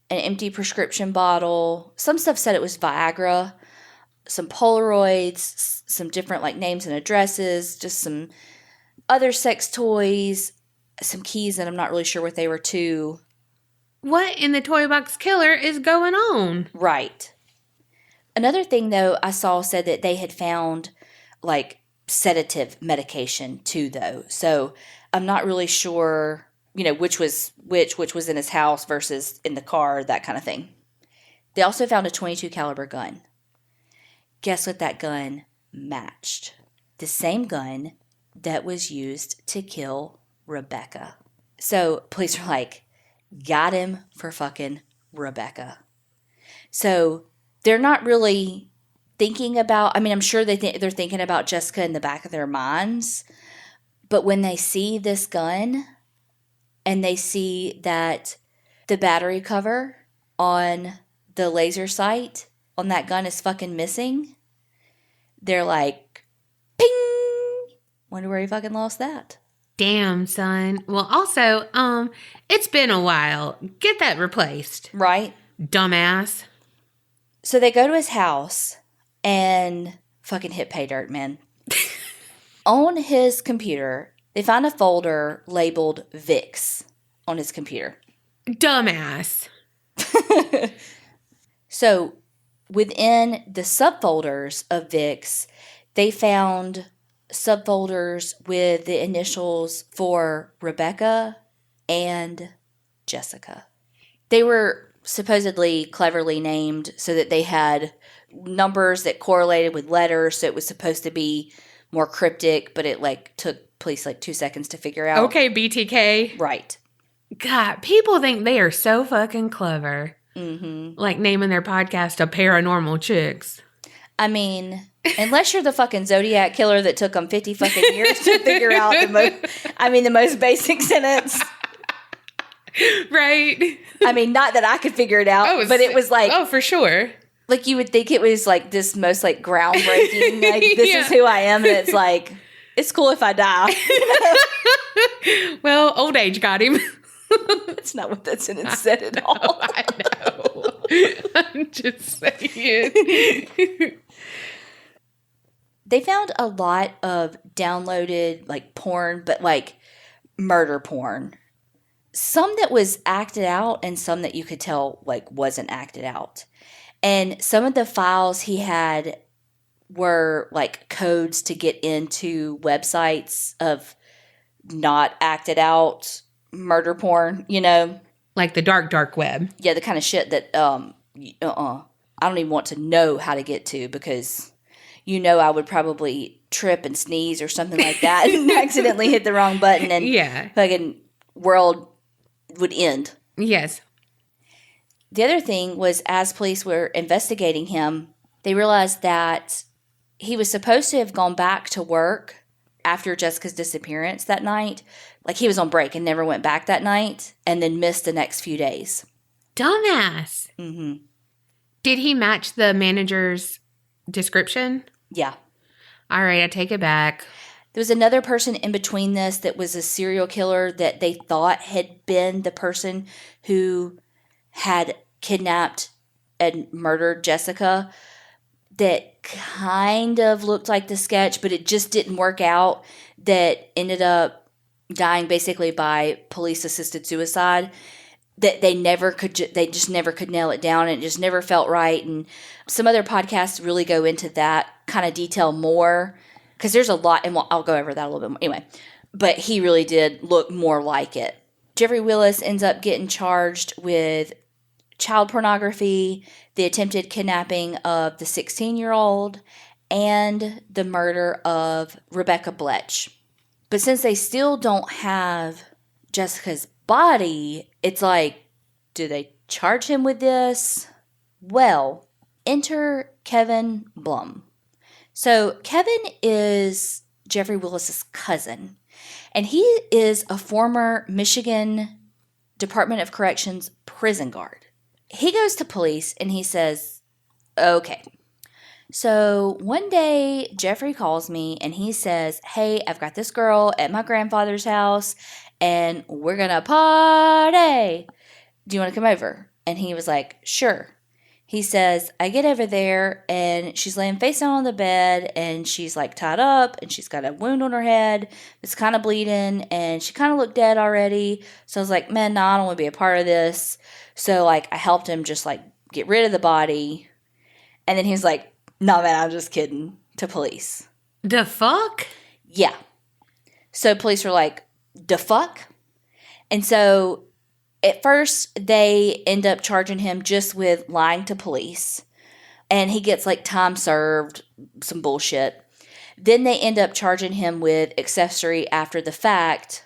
an empty prescription bottle. Some stuff said it was Viagra, some Polaroids, some different like names and addresses, just some other sex toys, some keys that I'm not really sure what they were to. What in the toy box killer is going on? Right. Another thing, though, I saw said that they had found like sedative medication too, though. So I'm not really sure, which was in his house versus in the car, that kind of thing. They also found a .22 caliber gun. Guess what that gun matched? The same gun that was used to kill Rebecca. So police are like, got him for fucking Rebecca. So they're not really thinking about, I'm sure they're thinking about Jessica in the back of their minds. But when they see this gun and they see that the battery cover on the laser sight on that gun is fucking missing, they're like, ping! Wonder where he fucking lost that. Damn, son. Well, also, it's been a while. Get that replaced. Right? Dumbass. So they go to his house and fucking hit pay dirt, man. On his computer, they find a folder labeled Vicks on his computer. Dumbass. So within the subfolders of Vicks, they found subfolders with the initials for Rebecca and Jessica. They were supposedly cleverly named so that they had numbers that correlated with letters, so it was supposed to be more cryptic, but it took police 2 seconds to figure out. Okay, BTK. Right. God, people think they are so fucking clever. Mm-hmm. Like naming their podcast a Paranormal Chicks. Unless you're the fucking Zodiac killer that took them 50 fucking years to figure out the most basic sentence. Right. Not that I could figure it out, but it was oh, for sure. You would think it was this most groundbreaking, this is who I am, and it's it's cool if I die. Well, old age got him. That's not what that sentence said at all. I know. I'm just saying. They found a lot of downloaded porn, but murder porn. Some that was acted out and some that you could tell wasn't acted out. And some of the files he had were codes to get into websites of not acted out murder porn, Like the dark web. Yeah, the kind of shit that I don't even want to know how to get to, because I would probably trip and sneeze or something like that and accidentally hit the wrong button and fucking world would end. Yes. The other thing was, as police were investigating him, they realized that he was supposed to have gone back to work after Jessica's disappearance that night. He was on break and never went back that night, and then missed the next few days. Dumbass. Mm-hmm. Did he match the manager's description? Yeah. All right, I take it back. There was another person in between this that was a serial killer that they thought had been the person who had kidnapped and murdered Jessica, that kind of looked like the sketch, but it just didn't work out, that ended up dying basically by police-assisted suicide, that they just never could nail it down, and it just never felt right. And some other podcasts really go into that kind of detail more, because there's a lot, and I'll go over that a little bit more. Anyway, but he really did look more like it. Jeffrey Willis ends up getting charged with child pornography, the attempted kidnapping of the 16-year-old, and the murder of Rebecca Bletch. But since they still don't have Jessica's body, it's do they charge him with this? Well, enter Kevin Blum. So Kevin is Jeffrey Willis's cousin, and he is a former Michigan Department of Corrections prison guard. He goes to police and he says, Okay. So one day, Jeffrey calls me and he says, hey, I've got this girl at my grandfather's house and we're going to party. Do you want to come over? And he was like, sure. He says, I get over there and she's laying face down on the bed and she's like tied up and she's got a wound on her head. It's kind of bleeding and she kind of looked dead already. So I was like, man, nah, I don't want to be a part of this. So like I helped him just like get rid of the body. And then he was like, no, man, I'm just kidding, to police. The fuck? Yeah. So police were like, the fuck? And so at first, they end up charging him just with lying to police. And he gets like time served, some bullshit. Then they end up charging him with accessory after the fact.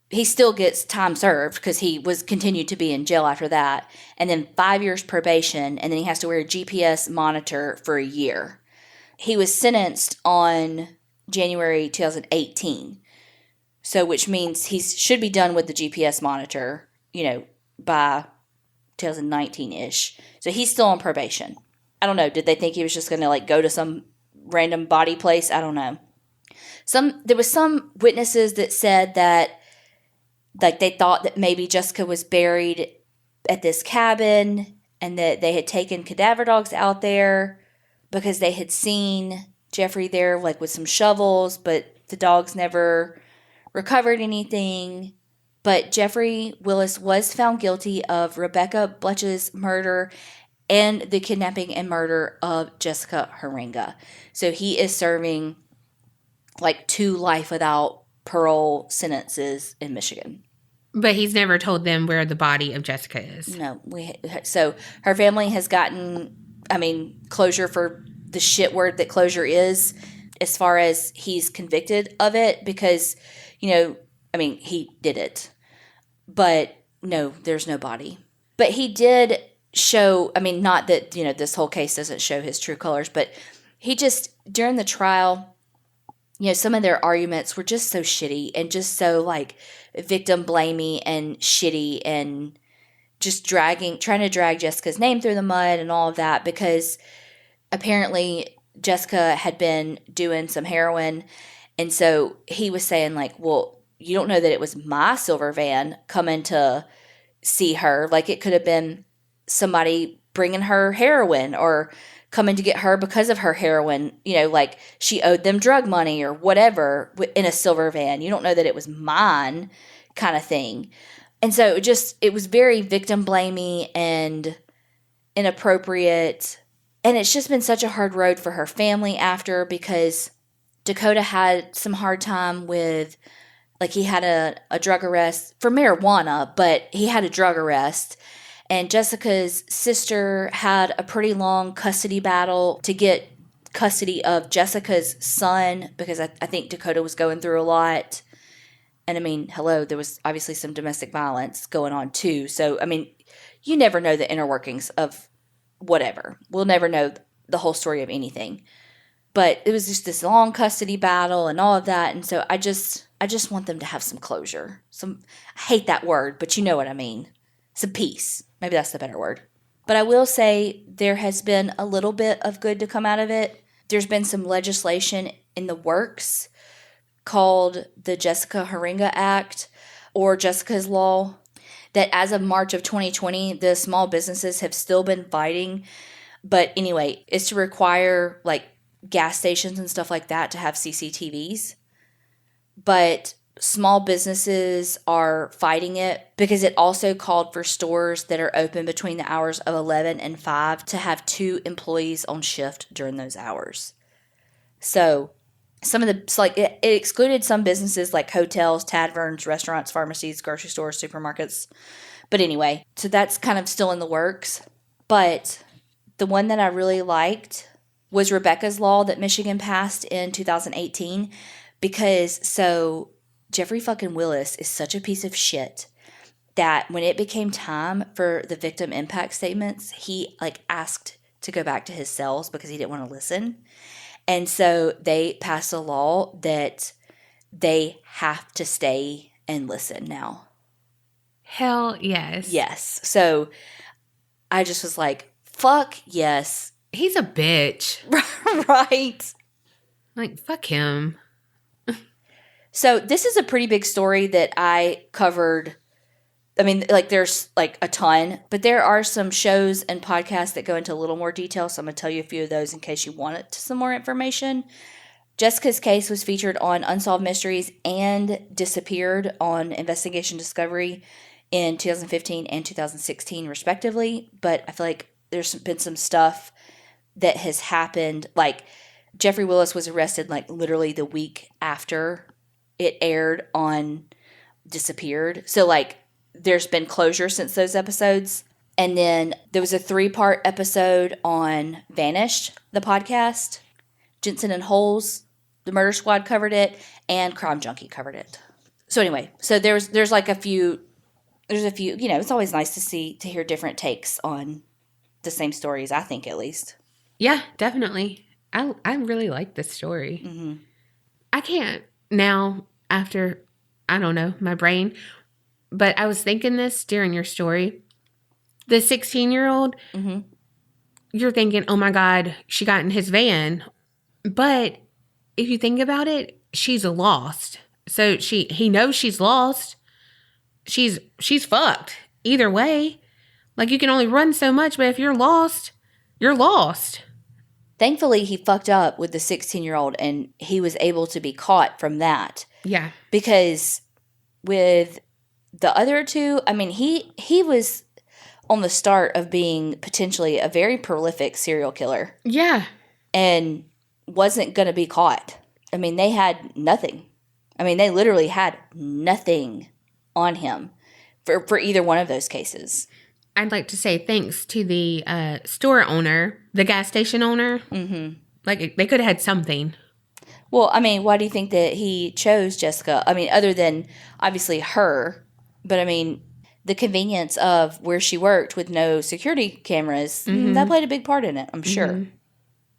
He still gets time served because he was continued to be in jail after that. And then 5 years probation. And then he has to wear a GPS monitor for a year. He was sentenced on January 2018. So which means he should be done with the GPS monitor, by 2019-ish. So he's still on probation. I don't know. Did they think he was just going to like go to some random body place? I don't know. There was some witnesses that said that like they thought that maybe Jessica was buried at this cabin and that they had taken cadaver dogs out there because they had seen Jeffrey there like with some shovels, but the dogs never recovered anything. But Jeffrey Willis was found guilty of Rebecca Bletch's murder and the kidnapping and murder of Jessica Heeringa. So he is serving like 2 life without parole sentences in Michigan. But he's never told them where the body of Jessica is. No. So her family has gotten, closure for the shit word that closure is, as far as he's convicted of it because, he did it. But no, there's no body. But he did show, not that, this whole case doesn't show his true colors, but he just, during the trial, some of their arguments were just so shitty and just so like victim blamey and shitty and just trying to drag Jessica's name through the mud and all of that because apparently Jessica had been doing some heroin. And so he was saying like, well, you don't know that it was my silver van coming to see her. Like it could have been somebody bringing her heroin or coming to get her because of her heroin. Like she owed them drug money or whatever in a silver van. You don't know that it was mine kind of thing. And so it was very victim blamey and inappropriate. And it's just been such a hard road for her family after because Dakota had some hard time with, like he had a drug arrest for marijuana, but he had a drug arrest. And Jessica's sister had a pretty long custody battle to get custody of Jessica's son because I think Dakota was going through a lot. And hello, there was obviously some domestic violence going on too. So, you never know the inner workings of whatever. We'll never know the whole story of anything. But it was just this long custody battle and all of that. And so I just want them to have some closure. I hate that word, but you know what I mean. Some peace. Maybe that's the better word. But I will say there has been a little bit of good to come out of it. There's been some legislation in the works called the Jessica Heeringa Act or Jessica's Law that as of March of 2020, the small businesses have still been fighting. But anyway, it's to require like gas stations and stuff like that to have CCTVs. But small businesses are fighting it because it also called for stores that are open between the hours of 11 and 5 to have 2 employees on shift during those hours. So it excluded some businesses like hotels, taverns, restaurants, pharmacies, grocery stores, supermarkets. But anyway, so that's kind of still in the works. But the one that I really liked was Rebecca's Law that Michigan passed in 2018 because Jeffrey fucking Willis is such a piece of shit that when it became time for the victim impact statements, he asked to go back to his cells because he didn't want to listen. And so they passed a law that they have to stay and listen now. Hell yes. Yes. So I just was like, fuck yes. He's a bitch. Right. Like, fuck him. So this is a pretty big story that I covered. I mean, like, there's like a ton, but there are some shows and podcasts that go into a little more detail. So I'm going to tell you a few of those in case you want some more information. Jessica's case was featured on Unsolved Mysteries and Disappeared on Investigation Discovery in 2015 and 2016, respectively. But I feel like there's been some stuff that has happened. Like, Jeffrey Willis was arrested like literally the week after it aired on Disappeared. So like there's been closure since those episodes. And then there was a 3-part episode on Vanished, the podcast. Jensen and Holes, the Murder Squad covered it, and Crime Junkie covered it. So anyway, so there's like a few, you know, it's always nice to hear different takes on the same stories, I think, at least. Yeah, definitely. I really like this story. Mm-hmm. I can't now after, I don't know, my brain, but I was thinking this during your story. The 16-year-old, mm-hmm. You're thinking, oh my God, she got in his van. But if you think about it, she's lost. So he knows she's lost. She's fucked. Either way. Like, you can only run so much, but if you're lost, you're lost. Thankfully, he fucked up with the 16-year-old and he was able to be caught from that. Yeah. Because with the other two, I mean, he was on the start of being potentially a very prolific serial killer. Yeah. And wasn't going to be caught. I mean, they had nothing. I mean, they literally had nothing on him for either one of those cases. I'd like to say thanks to the store owner, the gas station owner. Mm-hmm. Like, they could have had something. Well, I mean, why do you think that he chose Jessica? I mean, other than obviously her, but I mean, the convenience of where she worked with no security cameras, that played a big part in it, I'm sure.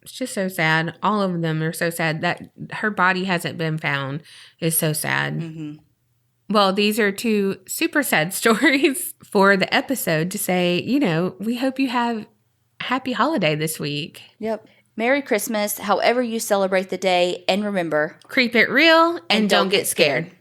It's just so sad. All of them are so sad. That her body hasn't been found is so sad. Mm-hmm. Well, these are 2 super sad stories for the episode to say, you know, we hope you have a happy holiday this week. Yep. Merry Christmas, however you celebrate the day, and remember, Creep it real and don't get scared.